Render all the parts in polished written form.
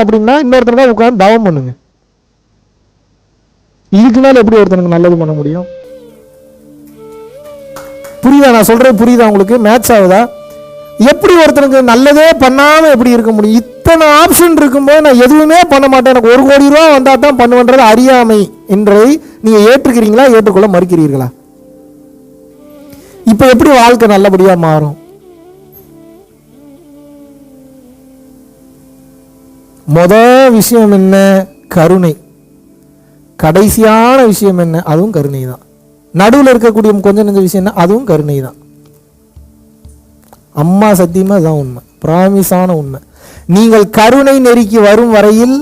அப்படின்னா இன்னொருத்தனுக்காக உட்காந்து தவம் பண்ணுங்க. இதுக்குனால எப்படி ஒருத்தனுக்கு நல்லது பண்ண முடியும்? புரியுதா நான் சொல்றது? புரியுதா உங்களுக்கு? மேட்ச் ஆகுதா? எப்படி ஒருத்தனுக்கு நல்லதே பண்ணாம எப்படி இருக்க முடியும்? இத்தனை ஆப்ஷன் இருக்கும்போது நான் எதுவுமே பண்ண மாட்டேன், எனக்கு 1 கோடி ரூபா வந்தா தான் பண்ணுவேன்றது அறியாமை என்பதை நீங்க ஏற்றுக்கிறீங்களா, ஏற்றுக்கொள்ள மறுக்கிறீர்களா? இப்ப எப்படி வாழ்க்கை நல்லபடியா மாறும்? முதல் விஷயம் என்ன? கருணை. கடைசியான விஷயம் என்ன? அதுவும் கருணை தான். நடுவில் இருக்கக்கூடிய கொஞ்சம் நெஞ்ச விஷயம் என்ன? அதுவும் கருணை தான். அம்மா சத்தியமா தான் உண்மை, பிராமிஸான உண்மை. நீங்கள் கருணை நெறிக்கு வரும் வரையில்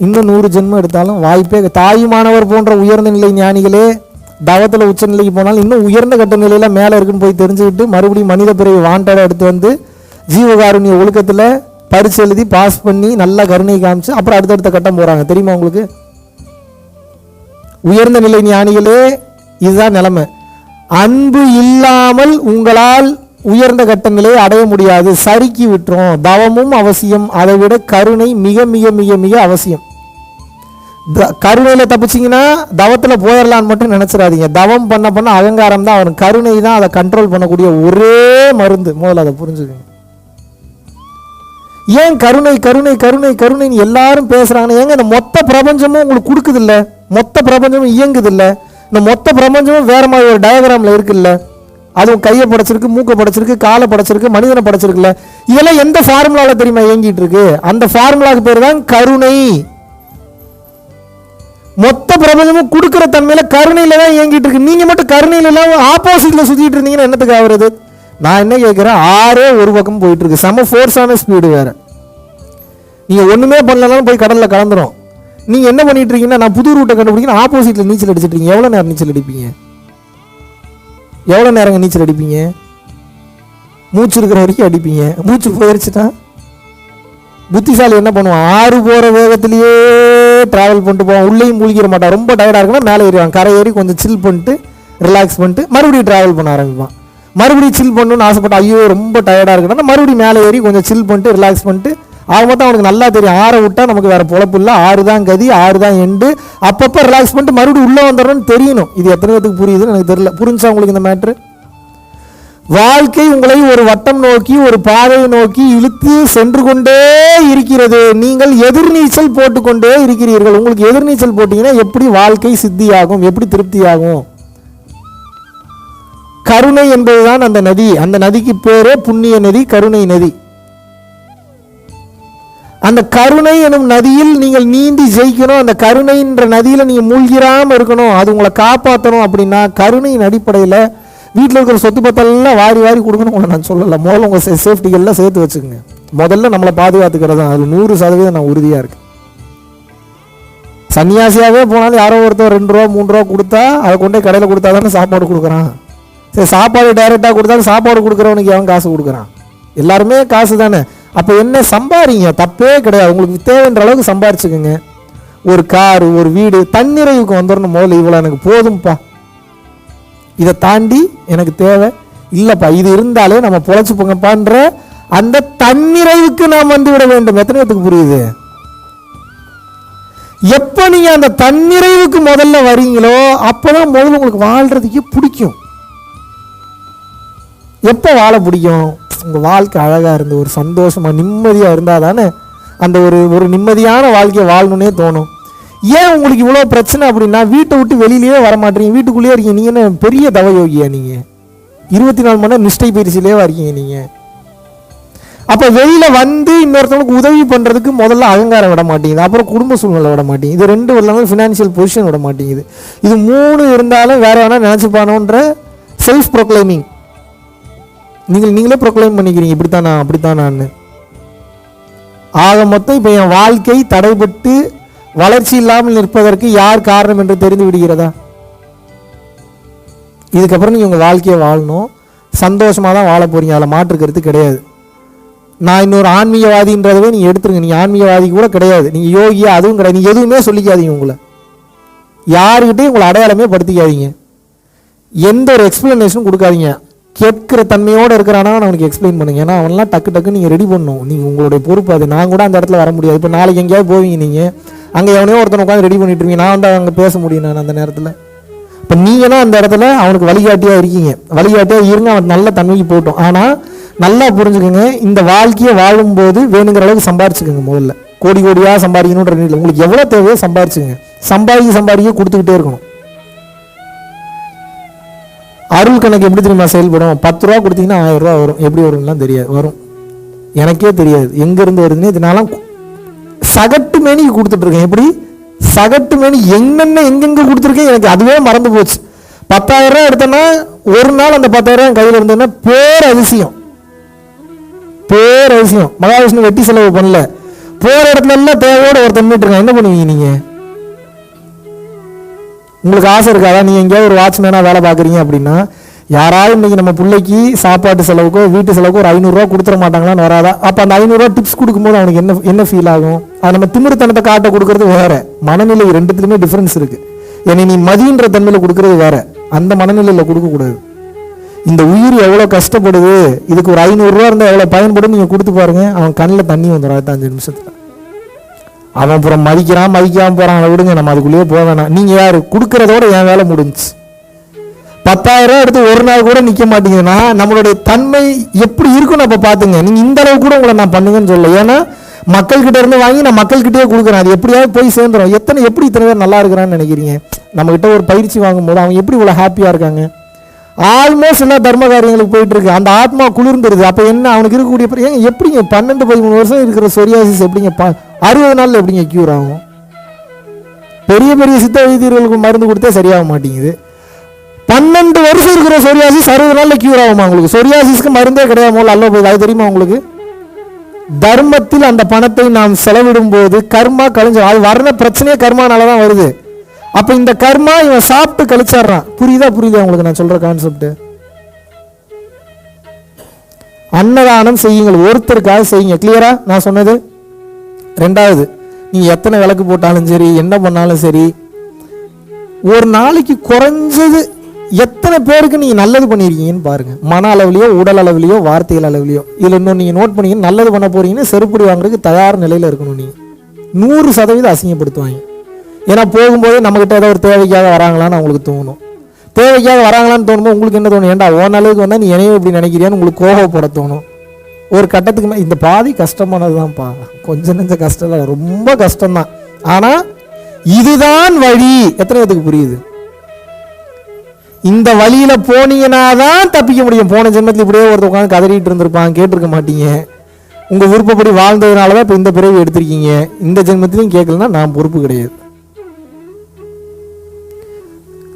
இன்னும் 100 ஜென்மம் எடுத்தாலும் வாய்ப்பே. தாயுமானவர் போன்ற உயர்ந்த நிலை ஞானிகளே தவத்தில் உச்ச நிலைக்கு போனாலும் இன்னும் உயர்ந்த கட்ட நிலையில மேலே இருக்குன்னு போய் தெரிஞ்சுக்கிட்டு மறுபடியும் மனித பிறவி வாண்டடாக எடுத்து வந்து ஜீவகாருண்ய ஒழுக்கத்தில் பரிசு எழுதி பாஸ் பண்ணி நல்லா கருணை காமிச்சு அப்புறம் அடுத்தடுத்த கட்டம் போறாங்க. தெரியுமா உங்களுக்கு? உயர்ந்த நிலை ஞானிகளே இதுதான் நிலைமை. அன்பு இல்லாமல் உங்களால் உயர்ந்த கட்ட நிலையை அடைய முடியாது. சறுக்கி விட்டுரும். தவமும் அவசியம், அதை விட கருணை மிக மிக மிக மிக அவசியம். கருணையில தப்பிச்சிங்கன்னா தவத்தில் போயிடலான்னு மட்டும் நினைச்சிடாதீங்க. தவம் பண்ண பண்ண அகங்காரம் தான் அவன். கருணை தான் அதை கண்ட்ரோல் பண்ணக்கூடிய ஒரே மருந்து. முதல்ல அதை புரிஞ்சுக்கங்க. ஏன் கருணை கருணை கருணை கருணைன்னு எல்லாரும் பேசுறாங்க? ஏங்க இந்த மொத்த பிரபஞ்சமும் உங்களுக்கு கொடுக்குது இல்ல, மொத்த பிரபஞ்சமும் இயங்குது இல்ல, இந்த மொத்த பிரபஞ்சமும் வேற மாதிரி ஒரு டயக்ராம்ல இருக்குல்ல, அதுவும் கையை படைச்சிருக்கு, மூக்கை படைச்சிருக்கு, காலை படைச்சிருக்கு, மனிதனை படைச்சிருக்குல்ல, இதெல்லாம் எந்த ஃபார்முலால தெரியுமா இயங்கிட்டு இருக்கு? அந்த ஃபார்முலாக்கு பேர் தான் கருணை. மொத்த பிரபஞ்சமும் கொடுக்கிற தன்மையில கருணையில தான் இயங்கிட்டு இருக்கு. நீங்க மட்டும் கருணையில எல்லாம் ஆப்போசிட்ல சுத்திட்டு இருந்தீங்கன்னா என்னத்துக்கு ஆகுறது? நான் என்ன கேட்கிறேன், ஆறே ஒரு பக்கம் போயிட்டு இருக்கு, செம ஃபோர்ஸான ஸ்பீடு வேற. நீங்க ஒண்ணுமே பண்ணலனாலும் போய் கடல்ல கலந்துரும். நீங்க என்ன பண்ணிட்டு இருக்கீங்கன்னா, நான் புது ரூட்டை கண்டுபிடிக்கணும், ஆப்போசிட்ல நீச்சல் அடிச்சிட்டு இருக்கீங்க. எவ்வளவு நேரம் நீச்சல் அடிப்பீங்க? எவ்வளவு நேரம் நீச்சல் அடிப்பீங்க? மூச்சு இருக்கிற வரைக்கும் அடிப்பீங்க. மூச்சு போயிருச்சுட்டா புத்திசாலி என்ன பண்ணுவான்? ஆறு போற வேகத்திலேயே டிராவல் பண்ணிட்டு போவான். உள்ளேயும் மூழ்கிற மாட்டான். ரொம்ப டயர்டா இருக்குன்னா மேலே ஏறிவான். கரை ஏறி கொஞ்சம் சில் பண்ணிட்டு ரிலாக்ஸ் பண்ணிட்டு மறுபடியும் டிராவல் பண்ண ஆரம்பிப்பான். மறுபடியும் சில் பண்ணணும்னு ஆசைப்பட்டு ஐயோ ரொம்ப டயர்டா இருக்குன்னா மறுபடியும் மேலே ஏறி கொஞ்சம் சில் பண்ணிட்டு ரிலாக்ஸ் பண்ணிட்டு ஆக மொத்தம் அவனுக்கு நல்லா தெரியும், ஆற விட்டா நமக்கு வேற பொழப்பு இல்லை, 6 தான் கதி, 6 தான் எண்டு. அப்பப்போ ரிலாக்ஸ் பண்ணிட்டு மறுபடியும் உள்ள வந்துடணும்னு தெரியணும். இது எத்தனை பேருக்கு புரியுதுன்னு எனக்கு தெரியல. புரிஞ்சா உங்களுக்கு இந்த மேட்ரு? வாழ்க்கை உங்களை ஒரு வட்டம் நோக்கி, ஒரு பாதையை நோக்கி இழுத்து சென்று கொண்டே இருக்கிறது. நீங்கள் எதிர்நீச்சல் போட்டுக்கொண்டே இருக்கிறீர்கள். உங்களுக்கு எதிர்நீச்சல் போட்டீங்கன்னா எப்படி வாழ்க்கை சித்தியாகும், எப்படி திருப்தியாகும்? கருணை என்பதுதான் அந்த நதி. அந்த நதிக்கு பேரே புண்ணிய நதி, கருணை நதி. அந்த கருணை எனும் நதியில் நீங்கள் நீந்தி ஜெயிக்கணும். அந்த கருணைன்ற நதியில் நீங்கள் மூழ்கிராமல் இருக்கணும். அது உங்களை காப்பாற்றணும். அப்படின்னா கருணையின் அடிப்படையில் வீட்டில் இருக்கிற சொத்து பத்தெல்லாம் வாரி வாரி கொடுக்கணும் உங்களை நான் சொல்லலை. முதல்ல உங்கள் சேஃப்டிகள்லாம் சேர்த்து வச்சுக்கோங்க. முதல்ல நம்மளை பாதுகாத்துக்கிறது தான். அது 100% நான் உறுதியாக இருக்கு. சன்னியாசியாகவே போனாலும் யாரோ ஒருத்தர் 2 ரூபா 3 ரூபா கொடுத்தா அதை கொண்டே கடையில் கொடுத்தா தானே சாப்பாடு கொடுக்குறான். சரி, சாப்பாடு டைரெக்டாக கொடுத்தாலும் சாப்பாடு கொடுக்குறவனுக்கு எவன் காசு கொடுக்குறான்? எல்லாருமே காசு தானே. அப்போ என்ன, சம்பாதிங்க, தப்பே கிடையாது. உங்களுக்கு தேவைன்ற அளவுக்கு சம்பாரிச்சுக்கோங்க. ஒரு காரு, ஒரு வீடு, தன்னிறைவுக்கு வந்துடணும். முதல்ல இவ்வளோ எனக்கு போதும்ப்பா, இதை தாண்டி எனக்கு தேவை இல்லைப்பா, இது இருந்தாலே நம்ம பொழைச்சு போங்கப்பான்ற அந்த தன்னிறைவுக்கு நாம் வந்து விட வேண்டும். எத்தனை பேருக்கு புரியுது? எப்போ நீங்க அந்த தன்னிறைவுக்கு முதல்ல வரீங்களோ அப்போதான் முதல்ல உங்களுக்கு வாழ்றதுக்கே பிடிக்கும். எப்போ வாழ பிடிக்கும்? உங்கள் வாழ்க்கை அழகாக இருந்து ஒரு சந்தோஷமாக நிம்மதியாக இருந்தால் தானே அந்த ஒரு நிம்மதியான வாழ்க்கையை வாழணுன்னே தோணும். ஏன் உங்களுக்கு இவ்வளோ பிரச்சனை அப்படின்னா, வீட்டை விட்டு வெளியிலேயே வர மாட்டீங்க, வீட்டுக்குள்ளேயே இருக்கீங்க. நீங்கள் என்ன பெரிய தவயோகியா? நீங்கள் 24 மணி நேரம் நிஷ்டை பயிற்சியிலே இருக்கீங்க நீங்கள். அப்போ வெளியில் வந்து இன்னொருத்தவங்களுக்கு உதவி பண்ணுறதுக்கு முதல்ல அகங்காரம் விட மாட்டேங்குது, அப்புறம் குடும்ப சூழ்நிலை விட மாட்டேங்குது, இது 2 வரலாமல் ஃபினான்ஷியல் பொசிஷன் விட மாட்டேங்குது. இது 3 இருந்தாலும் வேற வேணா நினச்சிப்பானோன்ற செல்ஃப் ப்ரொக்ளைமிங். நீங்களே ப்ரொக்ளைம் பண்ணிக்கிறீங்க, இப்படித்தான் நான், அப்படித்தான் நான். ஆக மொத்தம் இப்போ என் வாழ்க்கை தடைபட்டு வளர்ச்சி இல்லாமல் நிற்பதற்கு யார் காரணம் என்று தெரிந்து விடுகிறதா? இதுக்கப்புறம் நீங்கள் உங்கள் வாழ்க்கையை வாழணும், சந்தோஷமாக தான் வாழ போறீங்க. அதில் மாற்றுக்கிறது கிடையாது. நான் இன்னொரு ஆன்மீகவாதின்றதவே நீங்கள் எடுத்துருங்க. நீங்கள் ஆன்மீகவாதி கூட கிடையாது, நீங்கள் யோகியா அதுவும் கிடையாது. நீங்கள் எதுவுமே சொல்லிக்காதீங்க. உங்களை யாருக்கிட்டையும் உங்களை அடையாளமே படுத்திக்காதீங்க. எந்த ஒரு எக்ஸ்பிளனேஷனும் கொடுக்காதீங்க. கேட்கிற தன்மையோடு இருக்கிறானா அவனுக்கு எக்ஸ்பிளைன் பண்ணுங்க. ஏன்னா அவன்லாம் டக்கு டக்கு நீங்கள் ரெடி பண்ணணும். நீங்கள் உங்களுடைய பொறுப்பு அது. நான் கூட அந்த இடத்துல வர முடியாது. இப்போ நாளைக்கு எங்கேயாவது போவீங்க, நீங்கள் அங்கே எவனையோ ஒருத்தனை உட்காந்து ரெடி பண்ணிட்டு இருக்கீங்க, நான் வந்து அங்கே பேச முடியும் நான் அந்த நேரத்தில். இப்போ நீங்கள் தான் அந்த இடத்துல அவனுக்கு வழிகாட்டியாக இருக்கீங்க. வழிகாட்டியாக இருங்க, அவன் நல்ல தன்மைக்கு போட்டோம். ஆனால் நல்லா புரிஞ்சுக்கோங்க, இந்த வாழ்க்கையை வாழும்போது வேணுங்கிற அளவுக்கு சம்பாரிச்சுக்கோங்க. முதல்ல கோடி கோடியாக சம்பாதிக்கணுன்ற இல்லை, உங்களுக்கு எவ்வளோ தேவையோ சம்பாரிச்சுங்க. சம்பாதிக்க கொடுத்துக்கிட்டே இருக்கணும். அருள் கணக்கு எப்படி தெரியுமா செயல்படும்? 10 ரூபா கொடுத்தீங்கன்னா 1000 ரூபா வரும். எப்படி வரும்லாம் தெரியாது, வரும். எனக்கே தெரியாது எங்கேருந்து வருதுன்னு. இதனால சகட்டு மேனிக்கு கொடுத்துட்ருக்கேன். எப்படி சகட்டு மேனி என்னென்ன எங்கெங்கே கொடுத்துருக்கேன் எனக்கு அதுவே மறந்து போச்சு. 10,000 ரூபா எடுத்தேன்னா ஒரு நாள் அந்த 10,000 கையில் இருந்ததுன்னா பேரதிசயம். மகாவிஷ்ணு வெட்டி செலவு பண்ணல. போகிற இடத்துல எல்லாம் தேவையோடு ஒருத்தன் இருக்கான். என்ன பண்ணுவீங்க நீங்கள்? உங்களுக்கு ஆசை இருக்காதா? நீங்கள் எங்கேயாவது ஒரு வாட்ச்மேனாக வேலை பார்க்குறீங்க அப்படின்னா, யாராவது இன்றைக்கி நம்ம பிள்ளைக்கு சாப்பாட்டு செலவுக்கோ வீட்டு செலவுக்கோ ஒரு 500 ரூபா கொடுத்துட மாட்டாங்களான்னு வராதா? அப்போ அந்த 500 ரூபா டிப்ஸ் கொடுக்கும்போது அவனுக்கு என்ன ஃபீல் ஆகும்? அது நம்ம திமிர்த்தனத்தை காட்ட கொடுக்கறது வேற. மனநிலை ரெண்டுத்துலையுமே டிஃப்ரென்ஸ் இருக்குது. என்னை நீ மதின்ற தன்மையில் கொடுக்கறது வேற, அந்த மனநிலையில் கொடுக்கக்கூடாது. இந்த உயிர் எவ்வளோ கஷ்டப்படுது, இதுக்கு ஒரு 500 ரூபா இருந்தால் எவ்வளோ பயன்படும் நீங்கள் கொடுத்து பாருங்க. அவன் கண்ணில் தண்ணி வந்துடும் 5 நிமிஷத்தில். அவன் அப்புறம் மதிக்காமல் போகிறான், அதை விடுங்க, நம்ம அதுக்குள்ளேயே போக வேணாம். நீங்கள் யார்? கொடுக்குறதோட என் வேலை முடிஞ்சு. 10,000 ரூபா எடுத்து ஒரு நாள் கூட நிற்க மாட்டீங்கன்னா நம்மளுடைய தன்மை எப்படி இருக்குன்னு அப்போ பார்த்துங்க. நீங்கள் இந்த அளவு கூட உங்களை நான் பண்ணுங்கன்னு சொல்ல. ஏன்னா மக்கள்கிட்ட இருந்து வாங்கி நான் மக்கள்கிட்டயே கொடுக்குறேன். அது எப்படியாவது போய் சேர்ந்துடும். எப்படி இத்தனை பேர் நல்லா இருக்கிறான்னு நினைக்கிறீங்க? நம்மகிட்ட ஒரு பயிற்சி வாங்கும்போது அவங்க எப்படி இவ்வளோ ஹாப்பியாக இருக்காங்க? ஆல்மோஸ்ட் எல்லா தர்ம காரியங்களுக்கு போயிட்டு இருக்கு. அந்த ஆத்மா குளிர்ந்துருது. அப்போ என்ன அவனுக்கு இருக்கக்கூடிய ஏங்க எப்படிங்க 12-13 வருஷம் இருக்கிற சொரியாசிஸ் எப்படிங்க 60 நாளில் எப்படிங்க க்யூர் ஆகும்? பெரிய பெரிய சித்த வைத்தியர்களுக்கு மருந்து கொடுத்தே சரியாக மாட்டேங்குது. 12 வருஷம் இருக்கிற சொரியாசிஸ் 60 நாளில் க்யூர் ஆகுமா? உங்களுக்கு சொரியாசிஸ்க்கு மருந்தே கிடையாது. முதல்ல அல்ல போகுது. அது தெரியுமா உங்களுக்கு? தர்மத்தில் அந்த பணத்தை நாம் செலவிடும் போது கர்மா கழிஞ்சு, அது வர்ற பிரச்சனையே கர்மானால தான் வருது. அப்போ இந்த கர்மா இவன் சாப்பிட்டு கழிச்சிடுறான். புரியுதா உங்களுக்கு நான் சொல்ற கான்செப்ட்? அன்னதானம் செய்யுங்கள், ஒருத்தருக்காக செய்யுங்க. கிளியரா நான் சொன்னது? 2வது, நீங்க எத்தனை விளக்கு போட்டாலும் சரி, என்ன பண்ணாலும் சரி, ஒரு நாளைக்கு குறைஞ்சது எத்தனை பேருக்கு நீங்க நல்லது பண்ணியிருக்கீங்கன்னு பாருங்க. மன அளவுலையோ, உடல் அளவுலையோ, வார்த்தைகள் அளவுலையோ. இதுல இன்னும் நீங்க நோட் பண்ணீங்க, நல்லது பண்ண போறீங்கன்னு செருப்படி வாங்குறதுக்கு தயார் நிலையில இருக்கணும். நீங்க 100% அசிங்கப்படுத்துவாங்க. ஏன்னா போகும்போது நம்மகிட்ட ஏதோ ஒரு தேவைக்காக வராங்களான்னு அவங்களுக்கு தோணும். தேவைக்காக வராங்களான்னு தோணும்போது உங்களுக்கு என்ன தோணும்? ஏன்டா ஓன் அளவுக்கு வந்தால் நீ என்னையும் இப்படி நினைக்கிறியான்னு உங்களுக்கு கோபப்பட தோணும். ஒரு கட்டத்துக்கு மேலே இந்த பாதி கஷ்டமானது தான்ப்பா, கொஞ்சம் நெஞ்ச கஷ்டம் இல்லை, ரொம்ப கஷ்டம்தான். ஆனால் இதுதான் வழி. எத்தனை பேருக்கு புரியுது? இந்த வழியில போனீங்கன்னா தான் தப்பிக்க முடியும். போன ஜென்மத்தில் இப்படியே ஒருத்தர் உட்காந்து கதறிட்டு இருந்திருப்பான், கேட்டிருக்க மாட்டீங்க. உங்க விருப்பப்படி வாழ்ந்ததுனால தான் இப்போ இந்த பிறவி எடுத்திருக்கீங்க. இந்த ஜென்மத்திலையும் கேட்கலன்னா நான் பொறுப்பு கிடையாது.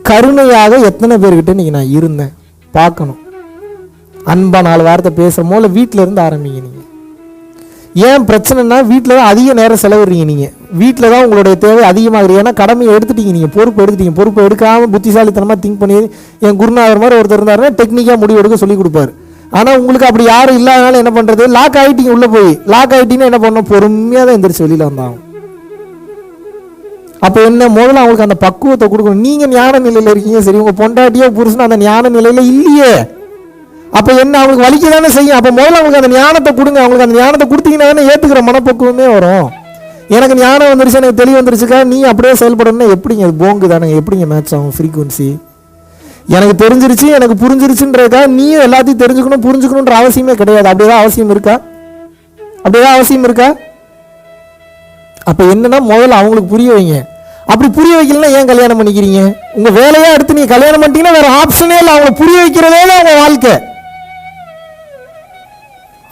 கருணையாக எத்தனை பேர்கிட்ட நீங்க நான் இருந்தேன் பார்க்கணும். அன்பா 4 வார்த்தை பேசுறமோ இல்லை வீட்டில இருந்து ஆரம்பிங்க. நீங்க ஏன் பிரச்சனைனா வீட்டில் தான் அதிக நேரம் செலவிடுறீங்க. நீங்கள் வீட்டில் தான் உங்களுடைய தேவை அதிகமாகுது. ஏன்னா கடமையை எடுத்துட்டீங்க, நீங்கள் பொறுப்பு எடுத்துட்டீங்க. பொறுப்பு எடுக்காமல் புத்திசாலித்தனமாக திங்க் பண்ணி என் குருநாதர் மாதிரி ஒருத்தர் இருந்தாருன்னா டெக்னிக்காக முடிவு எடுக்க சொல்லி கொடுப்பாரு. ஆனால் உங்களுக்கு அப்படி யாரும் இல்லாதனால என்ன பண்ணுறது? லாக் ஆகிட்டீங்க. உள்ளே போய் லாக் ஆகிட்டீங்கன்னா என்ன பண்ணணும்? பொறுமையாக தான் எந்திரிச்சு வெளியில் வந்தாங்க. அப்போ என்ன, முதல்ல அவங்களுக்கு அந்த பக்குவத்தை கொடுக்கணும். நீங்கள் ஞான நிலையில் இருக்கீங்க, சரி, உங்கள் பொண்டாட்டியோ புருஷனும் அந்த ஞான நிலையில் இல்லையே. அப்போ என்ன, அவங்களுக்கு வலிக்க தானே செய்யும். அப்போ முதல்ல அவங்களுக்கு அந்த ஞானத்தை கொடுங்க. அவங்களுக்கு அந்த ஞானத்தை கொடுத்தீங்கன்னா தானே ஏற்றுக்கிற மனப்பக்குவமே வரும். எனக்கு ஞானம் வந்துருச்சு, எனக்கு தெளிவு வந்துருச்சுக்கா, நீ அப்படியே செயல்படணும்னா எப்படிங்க? அது போங்கு தானே, எப்படிங்க மேட்ச் ஆகும் ஃப்ரீக்குவன்சி? எனக்கு தெரிஞ்சிருச்சு, எனக்கு புரிஞ்சிருச்சுன்றதுக்கா நீயும் எல்லாத்தையும் தெரிஞ்சுக்கணும் புரிஞ்சுக்கணுன்ற அவசியமே கிடையாது. அப்படியேதான் அவசியம் இருக்கா? அப்படியேதான் அவசியம் இருக்கா? அப்போ என்னன்னா முதல்ல அவங்களுக்கு புரிய வைங்க. அப்படி புரிய வைக்கலன்னா ஏன் கல்யாணம் பண்ணிக்கிறீங்க? உங்க வேலையா எடுத்து நீங்க கல்யாணம் பண்ணிட்டீங்கன்னா வேற ஆப்ஷனே இல்லை. அவங்களை புரிய வைக்கிறதே தான் உங்க வாழ்க்கை.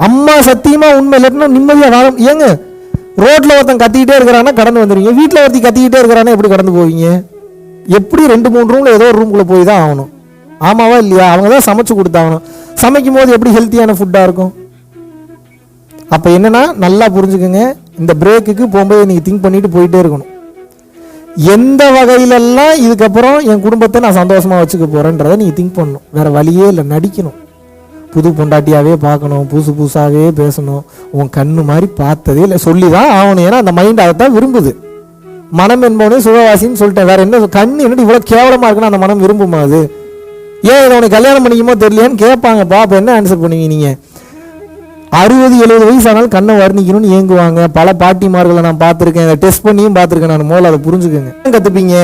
அம்மா சத்தியமா உண்மை இல்லைன்னா நிம்மதியா வாழ. ஏங்க ரோட்ல ஒருத்தன் கத்திக்கிட்டே இருக்கிறான்னா கடந்து வந்துடுவீங்க, வீட்டில் ஒருத்தி கத்திக்கிட்டே இருக்கிறான்னா எப்படி கடந்து போவீங்க? எப்படி 2-3 ரூம்ல ஏதோ ஒரு ரூம்குள்ள போய் தான் ஆகணும். ஆமாவா இல்லையா? அவங்க தான் சமைச்சு கொடுத்தாகணும். சமைக்கும் போது எப்படி ஹெல்த்தியான ஃபுட்டா இருக்கும்? அப்ப என்னன்னா நல்லா புரிஞ்சுக்கோங்க, இந்த பிரேக்குக்கு போகும்போது நீங்க திங்க் பண்ணிட்டு போயிட்டே இருக்கணும். எந்த வகையிலெல்லாம் இதுக்கப்புறம் என் குடும்பத்தை நான் சந்தோஷமா வச்சுக்க போறேன்றதை நீங்க திங்க் பண்ணணும். வேற வழியே இல்லை, நடிக்கணும். புது பொண்டாட்டியாவே பார்க்கணும், புதுசு புதுசாகவே பேசணும். உன் கண்ணு மாதிரி பார்த்ததே இல்லை சொல்லி தான் ஆகணும். ஏன்னா அந்த மைண்ட் அதைத்தான் விரும்புது. மனம் என்பவனே சுகவாசின்னு சொல்லிட்டேன். வேற என்ன, கண்ணு என்னடி இவ்வளோ கேவலமா இருக்குன்னு அந்த மனம் விரும்புமா? அது ஏன் இதை உனக்கு கல்யாணம் பண்ணிக்குமோ தெரியலையான்னு கேட்பாங்கப்பா. அப்போ என்ன ஆன்சர் பண்ணுவீங்க நீங்கள்? 60-70 வயசு ஆனாலும் கண்ணை வர்ணிக்கணும்னு ஏங்குவாங்க. பல பாட்டிமார்களை நான் பார்த்துருக்கேன், இதை டெஸ்ட் பண்ணியும் பார்த்துருக்கேன். நான் முதல்ல அதை புரிஞ்சுக்கோங்க. கற்றுப்பீங்க.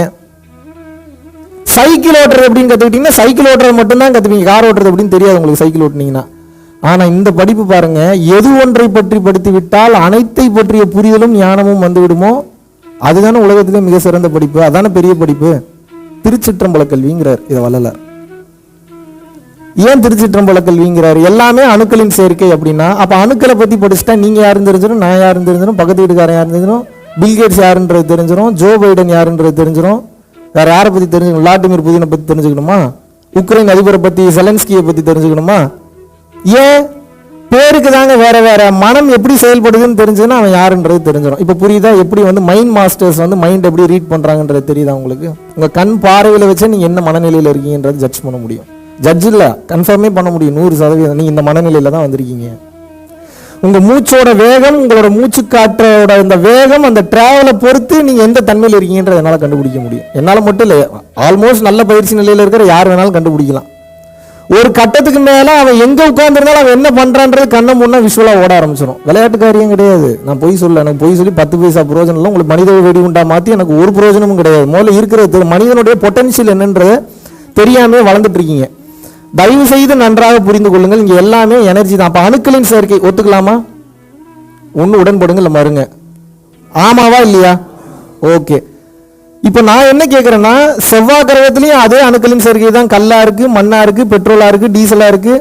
சைக்கிள் ஓட்டுறது எப்படின்னு கற்றுக்கிட்டீங்கன்னா சைக்கிள் ஓட்டுறது மட்டும்தான் கற்றுப்பீங்க. கார் ஓட்டுறது எப்படின்னு தெரியாது உங்களுக்கு சைக்கிள் ஓட்டுனீங்கன்னா. ஆனால் இந்த படிப்பு பாருங்க, எது ஒன்றை பற்றி படித்து விட்டால் அனைத்தை பற்றிய புரிதலும் ஞானமும் வந்து விடுமோ அதுதானே உலகத்திலே மிக சிறந்த படிப்பு, அதான பெரிய படிப்பு. திருச்சிற்றம்பல கல்விங்கிறார் இதை வள்ளலார். ஏன் திருச்சிற்றம்பல கல்விங்கிறார்? எல்லாமே அணுக்களின் சேர்க்கை அப்படின்னா, அப்போ அணுக்களை பற்றி படிச்சுட்டா நீங்கள் யாருன்னு தெரிஞ்சிடும், நான் யாருன்னு தெரிஞ்சிடும், பக்கத்து வீட்டுக்காரன் யாருன்னு தெரிஞ்சிடும், பில்கேட்ஸ் யாருன்றது தெரிஞ்சிடும், ஜோ பைடன் யாருன்றது தெரிஞ்சிடும். வேற யாரை பற்றி தெரிஞ்சுக்கணும்? விளாடிமிர் புதினை பற்றி தெரிஞ்சுக்கணுமா? உக்ரைன் அதிபரை பற்றி, செலன்ஸ்கியை பற்றி தெரிஞ்சுக்கணுமா? ஏன்? பேருக்கு தாங்க வேற வேற. மனம் எப்படி செயல்படுதுன்னு தெரிஞ்சுன்னா அவன் யாருன்றது தெரிஞ்சிடும். இப்போ புரியுதா எப்படி வந்து மைண்ட் மாஸ்டர்ஸ் வந்து மைண்ட் எப்படி ரீட் பண்ணுறாங்கன்றது தெரியுதா உங்களுக்கு? உங்கள் கண் பார்வையில் வச்சு நீங்கள் என்ன மனநிலையில் இருக்கீங்கன்றது ஜட்ஜ் பண்ண முடியும். ஜட்ஜ் இல்லை, கன்ஃபார்மே பண்ண முடியும் 100%. நீங்கள் இந்த மனநிலையில் தான் வந்திருக்கீங்க. உங்கள் மூச்சோட வேகம், உங்களோட மூச்சு காற்றோட இந்த வேகம், அந்த டிராவலை பொறுத்து நீங்கள் எந்த தன்மையில் இருக்கீங்கன்றதை என்னால் கண்டுபிடிக்க முடியும். என்னால் மட்டும் இல்லை, ஆல்மோஸ்ட் நல்ல பயிற்சி நிலையில் இருக்கிற யார் வேணாலும் கண்டுபிடிக்கலாம். ஒரு கட்டத்துக்கு மேலே அவன் எங்கே உட்காந்துருந்தாலும் அவன் என்ன பண்ணுறான்றது கண்ணை முன்னா விஷுவலாக ஓட ஆரம்பிச்சிடும். விளையாட்டு காரியம் கிடையாது. நான் பொய் சொல்ல, எனக்கு பொய் சொல்லி 10 பைசா பிரயோஜனம் இல்லை. உங்களுக்கு மனித வெடி உண்டா மாற்றி எனக்கு ஒரு பிரயோஜனமும் கிடையாது. முதல்ல இருக்கிற மனிதனுடைய பொட்டன்ஷியல் என்னன்றதை தெரியாமே வளர்ந்துட்டு இருக்கீங்க. தயவு செய்து நன்றாக புரிந்து கொள்ளுங்கள். இங்கே எல்லாமே எனர்ஜி தான். அப்போ அணுக்களின் சேர்க்கை ஒத்துக்கலாமா? ஒன்று உடன்படுங்க, இல்லை மறுங்க. ஆமாவா இல்லையா? ஓகே. இப்போ நான் என்ன கேட்குறேன்னா, செவ்வாய் கிரகத்துலையும் அதே அணுக்களின் சேர்க்கை தான். கல்லா இருக்கு, மண்ணா இருக்கு, பெட்ரோலா இருக்கு, டீசலா இருக்கு.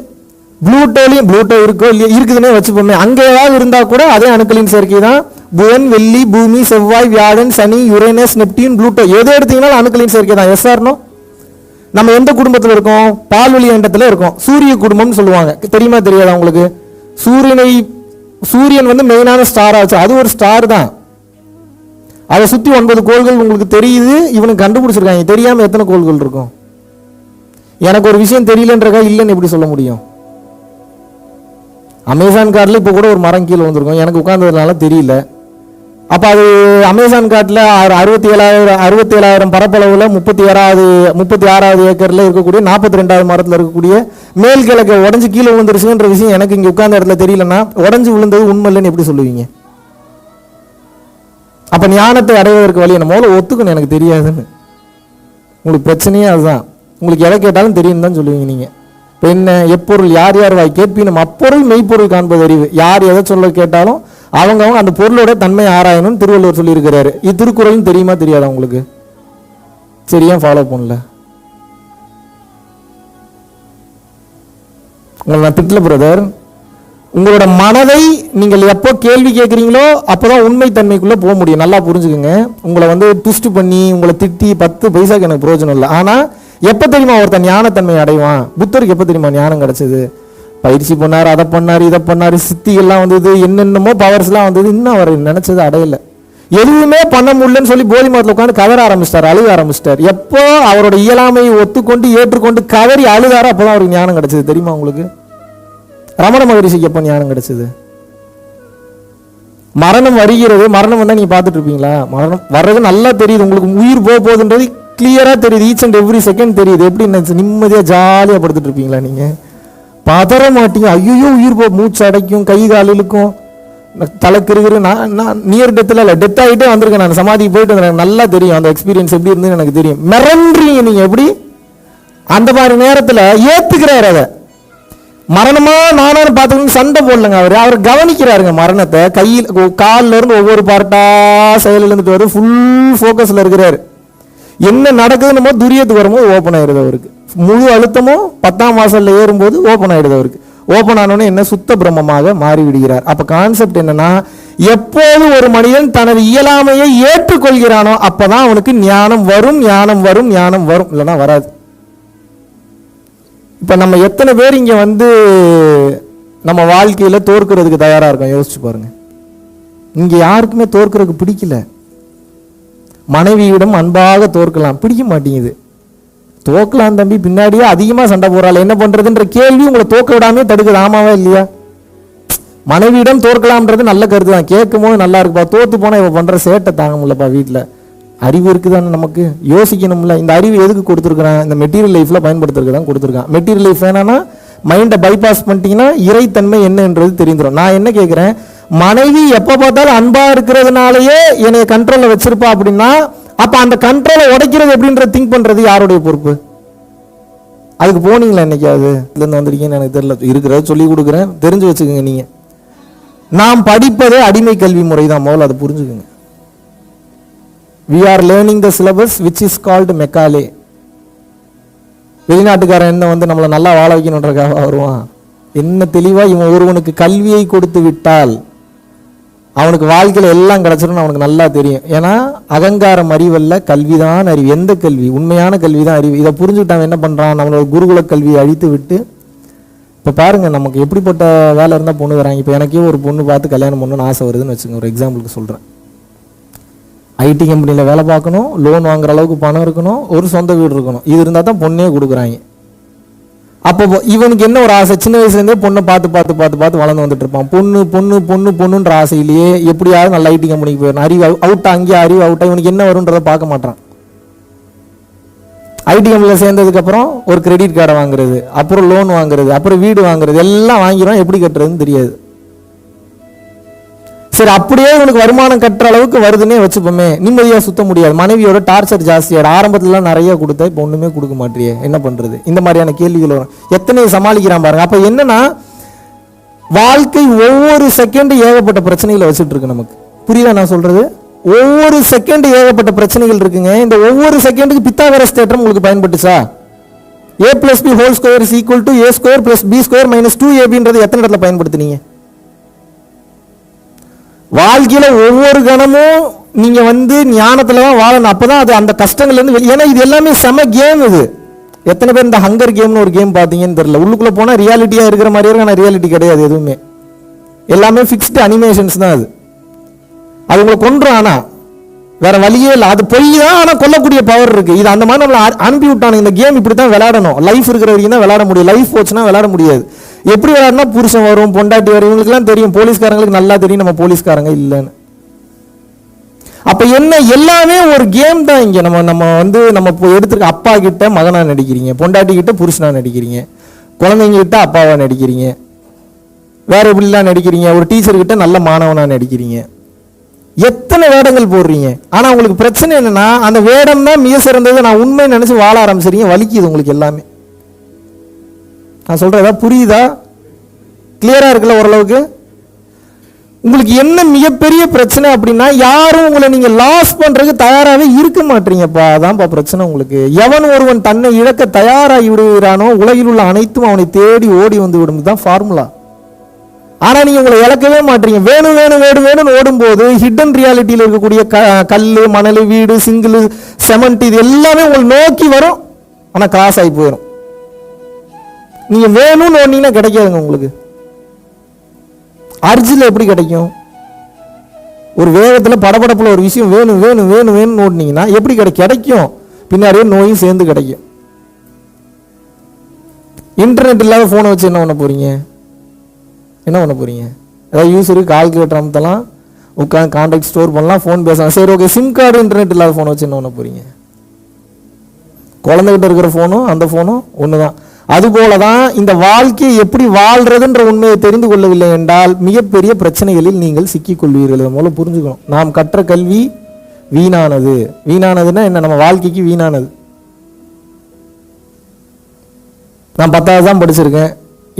ப்ளூட்டோலையும் ப்ளூட்டோ இருக்கோ இல்லையா, இருக்குதுன்னே வச்சுப்போமே. அங்கே ஏதாவது இருந்தால் கூட அதே அணுக்களின் சேர்க்கை தான். புதன், வெள்ளி, பூமி, செவ்வாய், வியாழன், சனி, யுரேனஸ், நெப்டியூன், ப்ளூட்டோ எது எடுத்தீங்கன்னாலும் அணுக்களின் சேர்க்கை தான். Yes or no? நம்ம எந்த குடும்பத்தில் இருக்கோம்? பால்வழி அண்டத்தில் இருக்கோம். சூரிய குடும்பம்னு சொல்லுவாங்க. தெரியுமா தெரியாதா உங்களுக்கு? சூரியன் வந்து மெயினான ஸ்டார் ஆச்சு. அது ஒரு ஸ்டார் தான். அதை சுற்றி 9 கோள்கள் உங்களுக்கு தெரியுது. இவனுக்கு கண்டுபிடிச்சிருக்காங்க. தெரியாமல் எத்தனை கோள்கள் இருக்கும்? எனக்கு ஒரு விஷயம் தெரியலன்றக்கா இல்லைன்னு எப்படி சொல்ல முடியும்? அமேசான் காட்டில் இப்போ கூட ஒரு மரம் கீழே வந்திருக்கும், எனக்கு உட்கார்ந்ததுனால தெரியல. அப்போ அது அமேசான் காட்டில் 67,000 பரப்பளவில் 36வது ஏக்கரில் இருக்கக்கூடிய 42வது மரத்தில் இருக்கக்கூடிய மேல் கிழக்க உடஞ்சி கீழே விழுந்துருச்சுன்ற விஷயம் எனக்கு இங்கே உட்கார்ந்த இடத்துல தெரியலன்னா உடஞ்சி விழுந்தது உண்மை இல்லைன்னு எப்படி சொல்லுவீங்க? அப்போ ஞானத்தை அடைவதற்கு வழி என்ன? முதல்ல ஒத்துக்கணும் எனக்கு தெரியாதுன்னு. உங்களுக்கு பிரச்சனையே அதுதான். உங்களுக்கு எதை கேட்டாலும் தெரியும் தான் சொல்லுவீங்க நீங்கள். இப்போ என்ன, எப்பொருள் யார் யார் வாய் கேட்பினும் அப்பொருள் மெய்ப்பொருள் காண்பது அறிவு. யார் எதை சொல்ல கேட்டாலும் அவங்க அந்த பொருளோட தன்மை ஆராயணும்னு திருவள்ளுவர் சொல்லியிருக்கிறாரு. இது திருக்குறள்னு தெரியுமா தெரியாதா உங்களுக்கு? சரியா ஃபாலோ பண்ணல? உங்களை நான் திட்டல பிரதர். உங்களோட மனதை நீங்கள் எப்போ கேள்வி கேட்குறீங்களோ அப்போதான் உண்மை தன்மைக்குள்ளே போக முடியும். நல்லா புரிஞ்சுக்குங்க. உங்களை வந்து ட்விஸ்ட் பண்ணி உங்களை திட்டி 10 பைசாக்கு எனக்கு பிரயோஜனம் இல்லை. ஆனால் எப்போ தெரியுமா ஒருத்தன் ஞானத்தன்மை அடைவான்? புத்தருக்கு எப்போ தெரியுமா ஞானம் கிடைச்சது? பயிற்சி பண்ணார், அதை பண்ணார், இதை பண்ணார், சித்திகள்லாம் வந்தது, என்னென்னமோ பவர்ஸ்லாம் வந்தது. இன்னும் அவர் நினைச்சது அடையலை. எதுவுமே பண்ண முடியலன்னு சொல்லி போதி மரத்தில் உட்காந்து கதற ஆரம்பிச்சிட்டார், அழுக ஆரம்பிச்சிட்டார். எப்போ அவரோட இயலாமையை ஒத்துக்கொண்டு ஏற்றுக்கொண்டு கதறி அழுதாரோ அப்போதான் அவருக்கு ஞானம் கிடைச்சது. தெரியுமா உங்களுக்கு? ரமண மகரிஷிக்கு எப்போ ஞானம் கிடைச்சது? மரணம் வருகிறது. மரணம் வந்தால் நீங்கள் பார்த்துட்டு இருப்பீங்களா? மரணம் வர்றது நல்லா தெரியுது உங்களுக்கு. உயிர் போக போகுதுன்றது கிளியராக தெரியுது. ஈச் அண்ட் எவ்ரி செகண்ட் தெரியுது. எப்படி நிம்மதியாக ஜாலியாக படுத்துட்டு இருப்பீங்களா? நீங்கள் பதற மாட்டீங்க. ஐயோ உயிர் போ, மூச்சு அடைக்கும், கை கால் இழுக்கும், தலைக்கிருக்கிற. நான் நியர் டெத்தில் இல்லை, டெத் ஆகிட்டே வந்திருக்கேன். நான் சமாதிக்கு போயிட்டு வந்தேன். நல்லா தெரியும் அந்த எக்ஸ்பீரியன்ஸ் எப்படி இருந்துன்னு எனக்கு தெரியும். மிரண்டுறீங்க நீங்கள். எப்படி அந்த மாதிரி நேரத்தில் ஏற்றுக்கிறார் அதை. மரணமா நானும் பார்த்துக்கணும் சண்டை போடலங்க. அவர் கவனிக்கிறாருங்க மரணத்தை. கையில் காலில் இருந்து ஒவ்வொரு பார்ட்டா செயல் இருந்துட்டு வரும். ஃபுல் ஃபோக்கஸில் இருக்கிறாரு. என்ன நடக்குதுன்னு துரியத்துக்கு வரும்போது ஓப்பன் ஆயிடுது அவருக்கு. முழு அழுத்தமும் 10ஆம் வாசல்ல ஏறும்போது ஓப்பன் ஆயிடுது அவருக்கு. ஓப்பன் ஆனோடனே என்ன சுத்த பிரம்மமாக மாறி விடுகிறார். அப்ப கான்செப்ட் என்னன்னா, எப்போது ஒரு மனிதன் தனது இயலாமையை ஏற்றுக்கொள்கிறானோ அப்பதான் அவனுக்கு ஞானம் வரும், ஞானம் வரும், ஞானம் வரும். இல்லைன்னா வராது. இப்ப நம்ம எத்தனை பேர் இங்க வந்து நம்ம வாழ்க்கையில தோற்கிறதுக்கு தயாரா இருக்கோம்? யோசிச்சு பாருங்க. இங்க யாருக்குமே தோற்கிறதுக்கு பிடிக்கல. மனைவியிடம் அன்பாக தோற்கலாம், பிடிக்க மாட்டேங்குது. தோக்கலாம் தம்பி, பின்னாடியே அதிகமா சண்டை போறாள், என்ன பண்றதுன்ற கேள்வி உங்களை தோக்க விடாமே தடுக்குது. ஆமாவா இல்லையா? மனைவியிடம் தோற்கலாம்ன்றது நல்ல கருத்து தான். கேட்கும் போது நல்லா இருக்குப்பா. தோத்து போனா இவ பண்ற சேட்டை தாங்க முடியலப்பா. வீட்டில் அறிவு இருக்குதானே, நமக்கு யோசிக்கணும்ல. இந்த அறிவு எதுக்கு கொடுத்துருக்குறான்? இந்த மெட்டீரியல் லைஃப்பில் பயன்படுத்துறதுக்கு தான் கொடுத்துருக்கான். மெட்டீரியல் லைஃப் என்னன்னா மைண்டை பைபாஸ் பண்ணிட்டீங்கன்னா இறைத்தன்மை என்னன்றது தெரிந்துடும். நான் என்ன கேட்குறேன், மனைவி எப்போ பார்த்தாலும் அன்பாக இருக்கிறதுனாலயே என்னை கண்ட்ரோலில் வச்சிருப்பா அப்படின்னா, அப்போ அந்த கண்ட்ரோலை உடைக்கிறது எப்படின்றத திங்க் பண்ணுறது யாருடைய பொறுப்பு? அதுக்கு போனீங்களா என்னைக்காவது? இதுலேருந்து வந்திருக்கீங்கன்னு எனக்கு தெரியல, இருக்கிறத சொல்லி கொடுக்குறேன், தெரிஞ்சு வச்சுக்கோங்க. நீங்கள் நாம் படிப்பதே அடிமை கல்வி முறை தான், முதல்ல அதை புரிஞ்சுக்குங்க. we are learning the syllabus which is called Macaulay. வெளிநாட்டுக்காரன் என்ன வந்து நம்மளை நல்லா வாழ வைக்கணுன்றக்காக வருவான்? என்ன தெளிவா இவன் ஒருவனுக்கு கல்வியை கொடுத்து விட்டால் அவனுக்கு வாழ்க்கையில் எல்லாம் கிடைச்சிடும் அவனுக்கு நல்லா தெரியும். ஏன்னா அகங்காரம் அறிவல்ல, கல்விதான் அறிவு. எந்த கல்வி? உண்மையான கல்வி தான் அறிவு. இதை புரிஞ்சுக்கிட்டான் என்ன பண்ணுறான், நம்மளோட குருகுல கல்வியை அழித்து விட்டு, இப்போ பாருங்கள் நமக்கு எப்படிப்பட்ட வேலை இருந்தால் பொண்ணு வராங்க. இப்போ எனக்கே ஒரு பொண்ணு பார்த்து கல்யாணம் பண்ணணும்னு ஆசை வருதுன்னு வச்சுக்கோங்க, ஒரு எக்ஸாம்பிளுக்கு சொல்கிறேன். ஐடி கம்பெனியில் வேலை பார்க்கணும், லோன் வாங்குற அளவுக்கு பணம் இருக்கணும், ஒரு சொந்த வீடு இருக்கணும். இது இருந்தால் தான் பொண்ணே கொடுக்குறாங்க. அப்போ இவனுக்கு என்ன ஒரு ஆசை, சின்ன வயசுலேருந்தே பொண்ணை பார்த்து பார்த்து பார்த்து பார்த்து வளர்ந்து வந்துட்டு இருப்பான். பொண்ணு பொண்ணு பொண்ணு பொண்ணுன்ற ஆசையிலேயே எப்படியாவது நல்ல ஐடி கம்பெனிக்கு போயிடணும். அறிவு அவுட்டா, அங்கேயே அறிவு அவுட்டா, இவனுக்கு என்ன வரும்ன்றதை பார்க்க மாட்டான். ஐடி கம்பெனியில் சேர்ந்ததுக்கப்புறம் ஒரு கிரெடிட் கார்டை வாங்குறது, அப்புறம் லோன் வாங்குறது, அப்புறம் வீடு வாங்குறது, எல்லாம் வாங்கிடும். எப்படி கட்டுறதுன்னு தெரியாது. சரி, அப்படியே இவனுக்கு வருமானம் கட்டுற அளவுக்கு வருதுன்னே வச்சுப்போமே, நிம்மதியாக சுத்த முடியாது. மனைவியோட டார்ச்சர் ஜாஸ்தியாடு. ஆரம்பத்துலலாம் நிறைய கொடுத்தா இப்போ ஒன்றுமே கொடுக்க மாட்டியே, என்ன பண்ணுறது? இந்த மாதிரியான கேள்விகள் வரும். எத்தனை சமாளிக்கிறான் பாருங்க. அப்போ என்னன்னா, வாழ்க்கை ஒவ்வொரு செகண்ட் ஏகப்பட்ட பிரச்சனைகளை வச்சுட்டு இருக்கு நமக்கு. புரியுதா நான் சொல்றது? ஒவ்வொரு செகண்ட் ஏகப்பட்ட பிரச்சனைகள் இருக்குங்க. இந்த ஒவ்வொரு செகண்டுக்கு பித்தாகரஸ் தேற்றம் உங்களுக்கு பயன்பட்டுச்சா? a + b whole square is equal to a square + b square - 2ab எத்தனை இடத்துல பயன்படுத்தினீங்க? வாழ்க்கையில ஒவ்வொரு கணமும் நீங்க வந்து ஞானத்துல தான் வாழணும். அப்பதான் அது அந்த கஷ்டங்கள்ல இருந்து, ஏன்னா இது எல்லாமே செம கேம். இது எத்தனை பேர் இந்த ஹங்கர் கேம்னு ஒரு கேம் பார்த்தீங்கன்னு தெரியல. உள்ளுக்குள்ள போனா ரியாலிட்டியா இருக்கிற மாதிரி இருக்கு, ஆனால் ரியாலிட்டி கிடையாது. எதுவுமே எல்லாமே ஃபிக்ஸ்டு அனிமேஷன்ஸ் தான். அது உங்களை கொன்றும், ஆனா வேற வழியே இல்லை. அது பொய் தான், ஆனா கொல்லக்கூடிய பவர் இருக்கு. இது அந்த மாதிரி நம்மளை அனுப்பி விட்டானு. இந்த கேம் இப்படி தான் விளையாடணும். லைஃப் இருக்கிற வரைக்கும் தான் விளையாட முடியும். லைஃப் போச்சுன்னா விளையாட முடியாது. எப்படி விளையாடுனா புருஷன் வரும், பொண்டாட்டி வரும், இவங்களுக்குலாம் தெரியும். போலீஸ்காரங்களுக்கு நல்லா தெரியும் நம்ம போலீஸ்காரங்க இல்லைன்னு. அப்ப என்ன, எல்லாமே ஒரு கேம் தான். இங்க நம்ம வந்து நம்ம எடுத்துருக்க அப்பா கிட்ட மகனா நடிக்கிறீங்க, பொண்டாட்டி கிட்ட புருஷனா நடிக்கிறீங்க, குழந்தைங்க கிட்ட அப்பாவா நடிக்கிறீங்க, வேற எப்படிலாம் நடிக்கிறீங்க, ஒரு டீச்சர் கிட்ட நல்ல மாணவனா நடிக்கிறீங்க. எத்தனை வேடங்கள் போடுறீங்க. ஆனா உங்களுக்கு பிரச்சனை என்னன்னா, அந்த வேடம் தான் மிக சிறந்தது நான் உண்மை நினைச்சு வாழ ஆரம்பிச்சிருக்கீங்க. வலிக்குது உங்களுக்கு எல்லாமே. நான் சொல்றதா புரியுதா? கிளியரா இருக்குல்ல ஓரளவுக்கு? உங்களுக்கு என்ன மிகப்பெரிய பிரச்சனை அப்படின்னா, யாரும் உங்களை நீங்க லாஸ் பண்றதுக்கு தயாராகவே இருக்க மாட்டீங்கப்பா. அதான்ப்பா பிரச்சனை உங்களுக்கு. எவன் ஒருவன் தன்னை இழக்க தயாராகி விடுகிறானோ உலகில் உள்ள அனைத்தும் அவனை தேடி ஓடி வந்து விடும். தான் ஃபார்முலா. ஆனா நீங்க உங்களை இழக்கவே மாட்டீங்க. வேணும் வேணும் வேணும் வேணும்னு ஓடும்போது ஹிடன் ரியாலிட்டியில் இருக்கக்கூடிய கல்லு, மணல், வீடு, சிங்கிள், செமெண்ட், இது எல்லாமே உங்களை நோக்கி வரும். ஆனா கிராஸ் ஆகி போயிடும். நீங்க வேணும்னு ஓடினீங்கன்னா கிடைக்காதுங்க உங்களுக்கு. அர்ஜில் எப்படி கிடைக்கும்? ஒரு வேகத்துல படபடப்புல ஒரு விஷயம் வேணும் வேணும் வேணும் வேணும்னு ஓடினீங்கன்னா எப்படி கிடைக்கும்? பின்னாடியே நோயும் சேர்ந்து கிடைக்கும். இன்டர்நெட் இல்லாத போனை வச்சு என்ன பண்ண போறீங்க? என்ன பண்ண போறீங்க? ஏதாவது யூஸருக்கு கால்குலேட்டர் அமுத்தலாம், உட்காந்து கான்டாக்ட் ஸ்டோர் பண்ணலாம், ஃபோன் பேசலாம். சரி, ஓகே. சிம் கார்டு இன்டர்நெட் இல்லாத ஃபோனை வச்சு என்ன பண்ண போறீங்க? குழந்தைகிட்ட இருக்கிற ஃபோனும் அந்த ஃபோனும் ஒண்ணுதான். அதுபோல தான் இந்த வாழ்க்கையை எப்படி வாழ்றதுன்ற உண்மையை தெரிந்து கொள்ளவில்லை என்றால் மிகப்பெரிய பிரச்சனைகளில் நீங்கள் சிக்கிக் கொள்வீர்கள். இதை மூலம் புரிஞ்சுக்கணும். நாம் கற்ற கல்வி வீணானது. வீணானதுன்னா என்ன? நம்ம வாழ்க்கைக்கு வீணானது. நான் 10வது தான் படிச்சிருக்கேன்,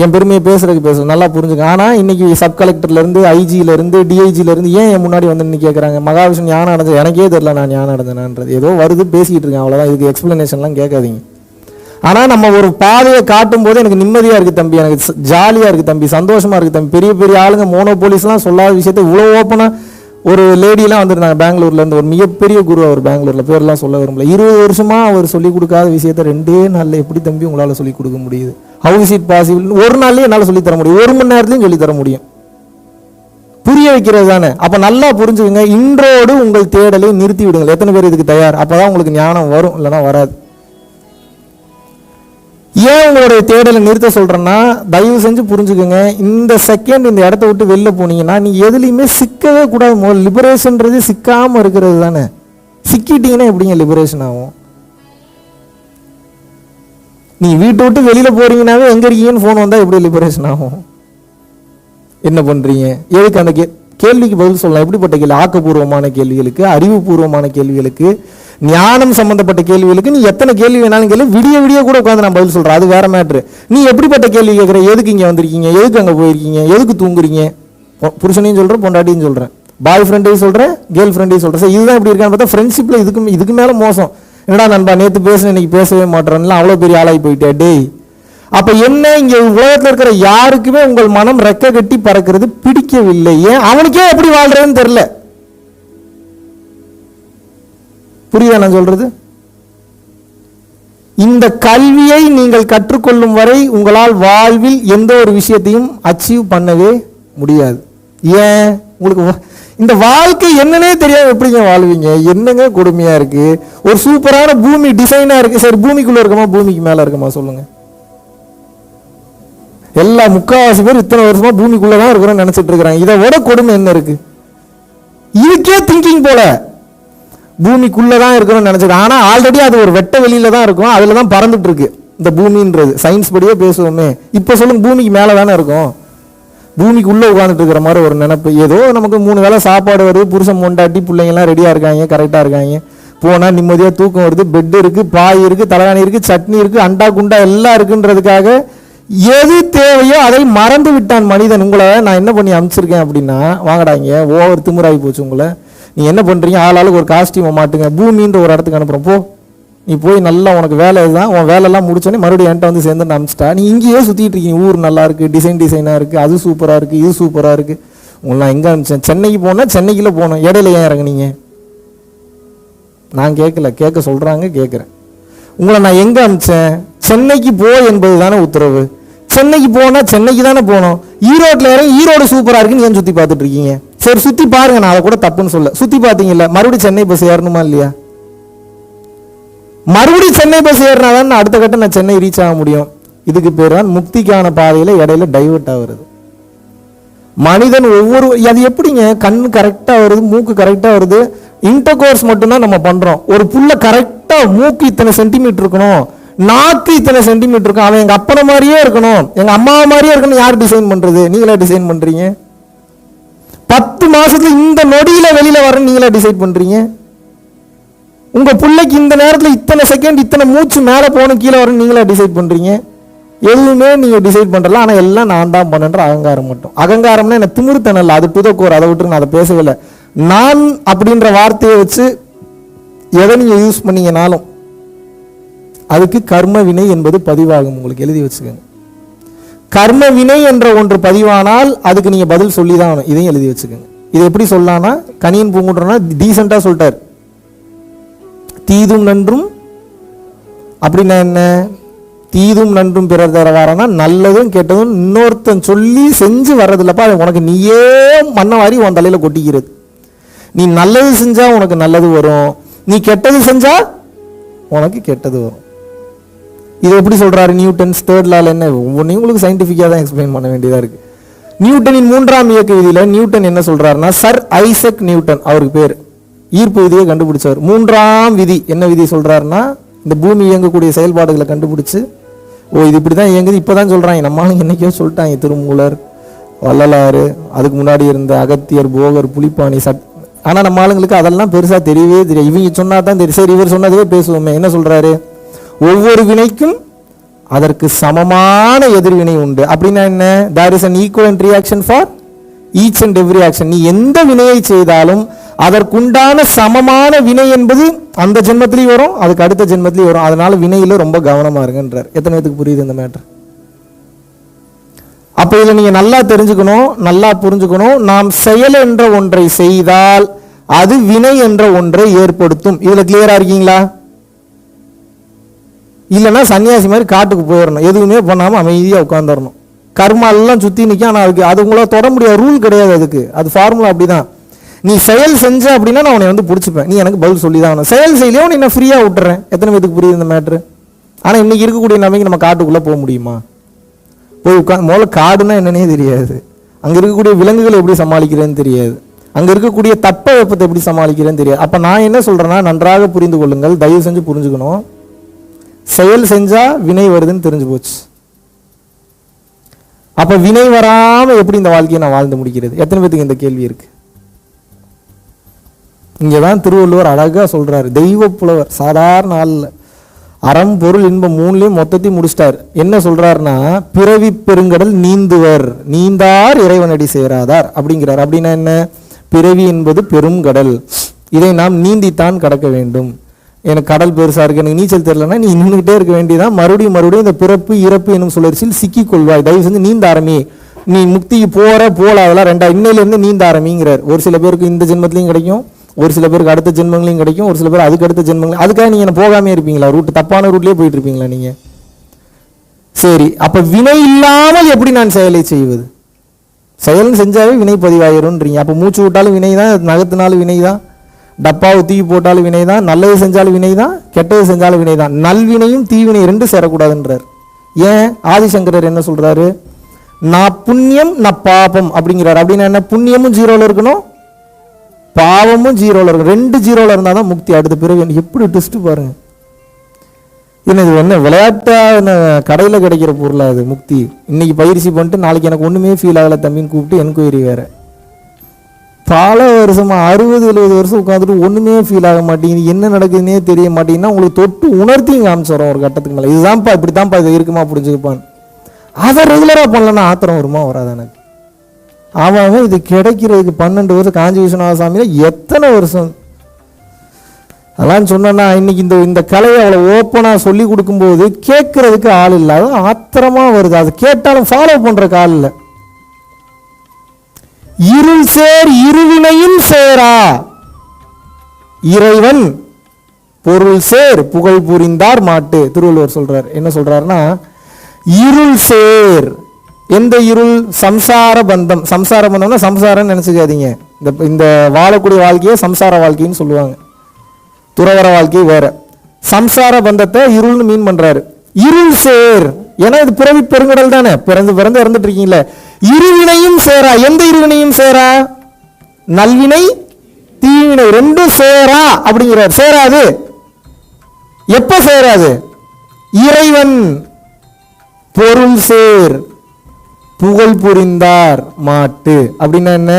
என் பெருமையை பேசுறதுக்கு பேசுறேன், நல்லா புரிஞ்சுக்க. ஆனால் இன்னைக்கு சப் கலெக்டர்லேருந்து, ஐஜியிலேருந்து, டிஐஜிலேருந்து ஏன் என் முன்னாடி வந்து கேட்குறாங்க, மகாவிஷ்ணு ஞானம் அடைஞ்சது? எனக்கே தெரியல நான் ஞானம் அடைஞ்சேனான்றது. ஏதோ வருது பேசிக்கிட்டு இருக்கேன், அவ்வளோதான். இதுக்கு எக்ஸ்பிளனேஷன்லாம் கேட்காதீங்க. ஆனால் நம்ம ஒரு பாதையை காட்டும் போது எனக்கு நிம்மதியாக இருக்குது தம்பி, எனக்கு ஜாலியாக இருக்குது தம்பி, சந்தோஷமாக இருக்குது தம்பி. பெரிய பெரிய ஆளுங்க மோனோபோலிஸ்லாம் சொல்லாத விஷயத்தை இவ்வளோ ஓப்பனாக ஒரு லேடியெலாம் வந்துருந்தாங்க பெங்களூர்லேருந்து. ஒரு மிகப்பெரிய குரு அவர் பெங்களூரில், பேர்லாம் சொல்ல விரும்பல. 20 வருஷமாக அவர் சொல்லிக் கொடுக்காத விஷயத்த 2 நாளில் எப்படி தம்பி உங்களால் சொல்லிக் கொடுக்க முடியுது? How is it possible? ஒரு நாள்லேயே என்னால் சொல்லித்தர முடியும், 1 மணி நேரத்துலையும் சொல்லித்தர முடியும். புரிய வைக்கிறது தானே. அப்போ நல்லா புரிஞ்சுக்கங்க. இன்றோடு உங்கள் தேடலை நிறுத்தி விடுங்கள். எத்தனை பேர் இதுக்கு தயார்? அப்போ தான் உங்களுக்கு ஞானம் வரும், இல்லைனா வராது. ஏன் உங்களுடைய தேடலை நிறுத்த சொல்றேன்னா, தயவு செஞ்சு புரிஞ்சுக்கோங்க. இந்த செகண்ட் இந்த இடத்த விட்டு வெளில போனீங்கன்னா நீ எதுலையுமே சிக்கவே கூடாது. முதல் லிபரேஷன்றது சிக்காம இருக்கிறது தானே. சிக்கிட்டீங்கன்னா எப்படிங்க லிபரேஷன் ஆகும்? நீ வீட்டை விட்டு வெளியில போறீங்கன்னாவே எங்க இருக்கீங்கன்னு ஃபோன் வந்தா எப்படி லிபரேஷன் ஆகும்? என்ன பண்றீங்க? எதுக்கு அந்த கேள்விக்கு பதில் சொல்லலாம். எப்படிப்பட்ட கேள்வி? ஆக்கப்பூர்வமான கேள்விகளுக்கு, அறிவுபூர்வமான கேள்விகளுக்கு, ஞானம் சம்பந்தப்பட்ட கேள்விகளுக்கு நீ எத்தனை கேள்வி வேணாலும் கேள்வி, விடிய விடிய கூட உட்காந்து நான் பதில் சொல்றேன், அது வேற மேட்ரு. நீ எப்படிப்பட்ட கேள்வி கேட்குற? எதுக்கு இங்கே வந்திருக்கீங்க, எதுக்கு அங்கே போயிருக்கீங்க, எதுக்கு தூங்குறீங்க? புருஷனையும் சொல்றேன், பொண்டாட்டியும் சொல்றேன், பாய் ஃப்ரெண்டையும் சொல்றேன், கேர்ள் ஃப்ரெண்டையும் சொல்றேன். சார் இதுதான் இப்படி இருக்கான்னு பார்த்தா ஃப்ரெண்ட்ஷிப்ல இதுக்கு மேல மோசம். என்னடா நண்பா நேற்று பேசுன இன்னைக்கு பேசவே மாட்டேறேன்ல, அவ்வளோ பெரிய ஆளாகி போயிட்டே டேய். அப்ப என்ன, இங்க உலகத்தில் இருக்கிற யாருக்குமே உங்கள் மனம் ரெக்க கட்டி பறக்கிறது பிடிக்கவில்லை. ஏன்? அவனுக்கே எப்படி வாழ்றதுன்னு தெரியல. புரியுதா நான் சொல்றது? இந்த கல்வியை நீங்கள் கற்றுக்கொள்ளும் வரை உங்களால் வாழ்வில் எந்த ஒரு விஷயத்தையும் அச்சீவ் பண்ணவே முடியாது. ஏன்? உங்களுக்கு இந்த வாழ்க்கை என்னன்னே தெரியாம எப்படிங்க வாழ்வீங்க? என்னங்க கொடுமையா இருக்கு. ஒரு சூப்பரான பூமி டிசைனா இருக்கு. சரி, பூமிக்குள்ள இருக்கமா பூமிக்கு மேல இருக்கமா சொல்லுங்க? எல்லா முக்காவாசி பேர் இத்தனை வருஷமா பூமிக்குள்ளதான் இருக்கிறோம் நினைச்சிட்டு இருக்கிறாங்க. இதை விட கொடுமை என்ன இருக்கு? இதுக்கே திங்கிங் போல. பூமிக்குள்ளதான் இருக்கிறோம் நினைச்சிருக்கேன். ஆனா ஆல்ரெடி அது ஒரு வெட்ட வெளியில தான் இருக்கும், அதுலதான் பறந்துட்டு இருக்கு இந்த பூமின்றது. சயின்ஸ் படியே பேசுவோமே. இப்ப சொல்லுங்க, பூமிக்கு மேல தானே இருக்கும். பூமிக்கு உள்ள உட்காந்துட்டு இருக்கிற மாதிரி ஒரு நினைப்பு. ஏதோ நமக்கு 3 வேளை சாப்பாடு வருது, புருஷன் பொண்டாட்டி பிள்ளைங்க எல்லாம் ரெடியா இருக்காங்க, கரெக்டா இருக்காங்க, போனா நிம்மதியா தூக்கம் வருது, பெட் இருக்கு, பாய் இருக்கு, தலைகாணி இருக்கு, சட்னி இருக்கு, அண்டா குண்டா எல்லாம் இருக்குன்றதுக்காக எது தேவையோ அதை மறந்து விட்டான் மனிதன். உங்களை நான் என்ன பண்ணி அனுப்பிச்சிருக்கேன் அப்படின்னா, வாங்கடாங்க, ஓவர் திமுறாகி போச்சு உங்களை. நீ என்ன பண்றீங்க? ஆளாளுக்கு ஒரு காஸ்டியூமை மாட்டுங்க, பூமின்ற ஒரு இடத்துக்கு அனுப்புறோம், போ நீ போய் நல்லா உனக்கு வேலை இதுதான், உன் வேலையெல்லாம் முடிச்சோன்னே மறுபடியும் என்கிட்ட வந்து சேர்ந்து அனுப்பிச்சிட்டா. நீ இங்கேயே சுற்றிட்டு இருக்கீங்க. ஊர் நல்லா இருக்கு, டிசைனாக இருக்கு, அது சூப்பராக இருக்கு, இது சூப்பராக இருக்கு. உங்களை நான் எங்கே அனுப்பிச்சேன்? சென்னைக்கு போனால் சென்னைக்குள்ள போனோம், இடையில ஏன் இறங்குனீங்க? நான் கேட்கல, கேட்க சொல்றாங்க, கேட்குறேன். உங்களை நான் எங்கே அனுப்பிச்சேன்? சென்னைக்கு போ என்பது தானே உத்தரவு. சென்னைக்கு போனா சென்னைக்கு தானே போனோம். ஈரோட்டில் இறங்கி ஈரோடு சூப்பராக இருக்குன்னு ஏன் சுற்றி பார்த்துட்டு இருக்கீங்க? சரி சுற்றி பாருங்க, நான் அதை கூட தப்புன்னு சொல்ல. சுற்றி பார்த்தீங்கல்ல, மறுபடியும் சென்னை பஸ் ஏறணுமா இல்லையா? மறுபடியும் சென்னை பஸ் ஏறினாதான் அடுத்த கட்டம் நான் சென்னை ரீச் ஆக முடியும். இதுக்கு பேர் தான் முக்திக்கான பாதையில இடையில டைவர்ட் ஆகுறது. மனிதன் ஒவ்வொரு, அது எப்படிங்க? கண்ணு கரெக்டா வருது, மூக்கு கரெக்டா வருது, இன்டர் கோர்ஸ் மட்டும்தான் நம்ம பண்றோம். ஒரு புள்ள கரெக்டா மூக்கு இத்தனை சென்டிமீட்டர் இருக்கணும், நாக்கு இத்தனை சென்டிமீட்டர் இருக்கும், அவன் எங்க அப்பனை மாதிரியே இருக்கணும், எங்க அம்மா மாதிரியே இருக்கணும். யார் டிசைன் பண்றது? நீங்களா டிசைன் பண்றீங்க. 10 மாசத்துல இந்த நொடியில வெளியில வர நீங்களா டிசைட் பண்றீங்க. உங்க பிள்ளைக்கு இந்த நேரத்தில் இத்தனை செகண்ட் இத்தனை மூச்சு மேலே போகணும் கீழே வரும் நீங்களா டிசைட் பண்றீங்க. எதுவுமே நீங்க டிசைட் பண்றல. ஆனா எல்லாம் நான் தான் பண்ணுன்ற அகங்காரம் மட்டும். அகங்காரம்னா என்ன? திமிருத்தனம் இல்லை, அது புதக்கோர். அதை விட்டு நான் அதை பேசவே இல்லை. நான் அப்படின்ற வார்த்தையை வச்சு எதை நீங்க யூஸ் பண்ணீங்கனாலும் அதுக்கு கர்ம வினை என்பது பதிவாகும். உங்களுக்கு எழுதி வச்சுக்கோங்க. கர்ம வினை என்ற ஒன்று பதிவானால் அதுக்கு நீங்க பதில் சொல்லி தான் ஆகணும். இதையும் எழுதி வச்சுக்கோங்க. இது எப்படி சொல்லலாம்னா, கனியன் பூங்குன்றனா டீசெண்டா சொல்லிட்டார். தீதும் நன்றும் அப்படின்னா என்ன? தீதும் நன்றும் பிறர் தர வரனா நல்லதும் கெட்டதும் இன்னொருத்தன் சொல்லி செஞ்சு வர்றதில்லப்பா. அது உனக்கு நீயே மண்ணை வாரி உன் தலையில கொட்டிக்கிறது. நீ நல்லது செஞ்சா உனக்கு நல்லது வரும், நீ கெட்டது செஞ்சா உனக்கு கெட்டது வரும். இது எப்படி சொல்றாரு நியூட்டன்ஸ் தேர்ட் லால? என்ன ஒவ்வொன்றையும் உங்களுக்கு சயின்டிஃபிக்காக தான் எக்ஸ்பிளைன் பண்ண வேண்டியதா இருக்கு. நியூட்டனின் 3ஆம் இயக்க விதியில நியூட்டன் என்ன சொல்றாருன்னா, சர் ஐசக் நியூட்டன் அவருக்கு பேர், ஈர்ப்பு விதியை கண்டுபிடிச்சவர். 3ஆம் விதி என்ன விதி சொல்றாருன்னா, இந்த பூமி இயங்கக்கூடிய செயல்பாடுகளை கண்டுபிடிச்சு, ஓ இது இப்படிதான் இயங்குது இப்பதான் சொல்றாங்க. நம்மளும் என்னைக்கோ சொல்லிட்டாங்க, திருமூலர், வள்ளலாறு, அதுக்கு முன்னாடி இருந்த அகத்தியர், போகர், புலிப்பாணி, ஆனா நம்ம ஆளுங்களுக்கு அதெல்லாம் பெருசா தெரியவே தெரியாது. இவங்க சொன்னா தான் தெரியும். சரி, இவர் சொன்னதுவே பேசுவோமே. என்ன சொல்றாரு? ஒவ்வொரு வினைக்கும் அதற்கு சமமான எதிர்வினை உண்டு. அப்படின்னா என்ன? there is an equivalent reaction for each and every action. நீ எந்த வினையை செய்தாலும் அதற்குண்டான சமமான வினை என்பது அந்த ஜென்மத்திலையும் வரும், அதுக்கு அடுத்த ஜென்மத்திலையும் வரும். அதனால வினையில ரொம்ப கவனமா இருங்கன்றார். எத்தனை பேருக்கு புரியுது இந்த மேட்டர்? அப்ப இதை நீங்க நல்லா தெரிஞ்சுக்கணும், நல்லா புரிஞ்சுக்கணும். நாம் செயல் என்ற ஒன்றை செய்தால் அது வினை என்ற ஒன்றை ஏற்படுத்தும். இதுல கிளியரா இருக்கீங்களா? இல்லைன்னா சன்னியாசி மாதிரி காட்டுக்கு போயிடணும், எதுவுமே பண்ணாம அமைதியா உட்காந்துடணும். கர்மா எல்லாம் சுத்தி நிற்கும். ஆனால் அது உங்களால தொட முடியாது, ரூல் கிடையாது அதுக்கு. அது ஃபார்முலா அப்படிதான். நீ செயல் செஞ்ச அப்படின்னா நான் உன்னை பிடிச்சிப்பேன், நீ எனக்கு பதில் சொல்லி தான். செயல் செய்யலையோ நீ நான் ஃப்ரீயா விட்டுறேன். எத்தனை பேருக்கு புரியுது இந்த மேட்ரு? ஆனா இன்னைக்கு இருக்கக்கூடிய நிலைமைக்கு நம்ம காட்டுக்குள்ள போக முடியுமா? போய் உட்காந்து முதல்ல காடுன்னா என்னன்னே தெரியாது, அங்க இருக்கக்கூடிய விலங்குகளை எப்படி சமாளிக்கிறேன்னு தெரியாது. அங்கே இருக்கக்கூடிய தட்ப வெப்பத்தை எப்படி சமாளிக்கிறேன்னு தெரியாது. அப்போ நான் என்ன சொல்கிறேன்னா, நன்றாக புரிந்து கொள்ளுங்கள், தயவு செஞ்சு புரிஞ்சுக்கணும். செயல் செஞ்சால் வினை வருதுன்னு தெரிஞ்சு போச்சு. அப்போ வினை வராமல் எப்படி இந்த வாழ்க்கையை நான் வாழ்ந்து முடிக்கிறது? எத்தனை பேருக்கு இந்த கேள்வி இருக்கு? இங்கே தான் திருவள்ளுவர் அழகாக சொல்கிறார். தெய்வ புலவர், சாதாரண ஆள், அறம் பொருள் இன்பம் மூணுலேயும் மொத்தத்தையும் முடிச்சிட்டார். என்ன சொல்கிறாருன்னா, பிறவி பெருங்கடல் நீந்துவர் நீந்தார் இறைவனடி சேராதார் அப்படிங்கிறார். அப்படின்னா என்ன? பிறவி என்பது பெருங்கடல், இதை நாம் நீந்தித்தான் கடக்க வேண்டும். எனக்கு கடல் பெருசாக இருக்கு, எனக்கு நீச்சல் தெரியலன்னா நீ நின்றுக்கிட்டே இருக்க வேண்டியதான். மறுபடியும் இந்த பிறப்பு இறப்பு என்னும் சுழற்சியில் சிக்கிக் கொள்வாய். தயவு செஞ்சு நீந்த ஆரம்பி. நீ முக்திக்கு போல அதெல்லாம் இன்னையிலேருந்து நீந்த ஆரம்பிங்கிறார். ஒரு சில பேருக்கு இந்த ஜென்மத்திலையும் கிடைக்கும், ஒரு சில பேருக்கு அடுத்த ஜென்மங்களையும் கிடைக்கும், ஒரு சில பேர் அதுக்கு அடுத்த ஜென்மங்களையும். அதுக்காக நீங்கள் போகாமே இருப்பீங்களா? தப்பான ரூட்லேயே போயிட்டு இருப்பீங்களா நீங்கள்? சரி, அப்போ வினை இல்லாமல் எப்படி நான் செயலை செய்வது? செயல்னு செஞ்சாவே வினை பதிவாயிரும்ன்றீங்க. அப்போ மூச்சு விட்டாலும் வினை தான், நகத்தினாலும் வினை தான், டப்பாவை தூக்கி போட்டாலும் வினை தான், நல்லது செஞ்சாலும் வினை தான், கெட்டது செஞ்சாலும் வினை தான். நல்வினையும் தீவினை ரெண்டு சேரக்கூடாதுன்றார். ஏன்? ஆதிசங்கரர் என்ன சொல்றாரு? நான் புண்ணியம் நான் பாபம் அப்படிங்கிறார். அப்படின்னா என்ன? புண்ணியமும் ஜீரோவில் இருக்கணும், பாவமும் ஜீரோவில் இருக்கணும். ரெண்டு ஜீரோவில் இருந்தால் தான் முக்தி. அடுத்த பிறகு எப்படி ட்விஸ்ட் பாருங்க. என்ன இது என்ன விளையாட்டா? என்ன கடையில் கிடைக்கிற பொருளா அது முக்தி? இன்னைக்கு பயிற்சி பண்ணிட்டு நாளைக்கு எனக்கு ஒன்றுமே ஃபீல் ஆகலை தம்பின்னு கூப்பிட்டு என்கொயரி வேற. பல வருஷமா 60-70 வருஷம் உட்காந்துட்டு ஒன்றுமே ஃபீல் ஆக மாட்டேங்குது, என்ன நடக்குதுன்னே தெரிய மாட்டேங்குதுன்னா உங்களுக்கு தொட்டு உணர்த்தியும் காமிச்சிடும் ஒரு கட்டத்துக்கு மேலே. இதுதான்ப்பா இப்படித்தான்ப்பா இது இருக்குமா புரிஞ்சுக்குப்பான்னு. அதை ரெகுலராக பண்ணலன்னா ஆத்திரம் வருமா வராது எனக்கு? அவன் இது கிடைக்கிறதுக்கு 12 வருஷம் காஞ்சி விஸ்வநாத சாமியில் எத்தனை வருஷம் அதெல்லாம் சொன்னா இன்னைக்கு இந்த கலையை அவ்வளோ ஓப்பனாக சொல்லி கொடுக்கும்போது கேட்கறதுக்கு ஆள் இல்லை. அது ஆத்திரமா வருது. அது கேட்டாலும் ஃபாலோ பண்றதுக்கு ஆள் இல்லை. இருள் சேர் இருவினையும் சேரா இறைவன் பொருள் சேர் புகழ் புரிந்தார் மாட்டு. திருவள்ளுவர் சொல்றார். என்ன சொல்றாருன்னா, இருள் சேர். எந்த இருள்? சம்சார பந்தம். சம்சார பந்தம்னா சம்சாரம்னு நினைச்சுக்காதீங்க. இந்த வாழக்கூடிய வாழ்க்கையை சம்சார வாழ்க்கைன்னு சொல்லுவாங்க, துறவர வாழ்க்கை வேற. சம்சார பந்தத்தை இருள்னு மீன் பண்றாரு. இருள் சேர், ஏன்னா இது பிறவி பெருங்கடல் தானே, பிறந்து இறந்துட்டு இருக்கீங்களே. இருவினையும் சேரா. எந்த இருவினையும் சேரா? நல்வினை தீவினை ரெண்டும் சேரா அப்படிங்கிறார். சேராது. எப்ப சேராது? இறைவன் பொருள் சேர் புகழ் புரிந்தார் மாட்டு. அப்படின்னா என்ன?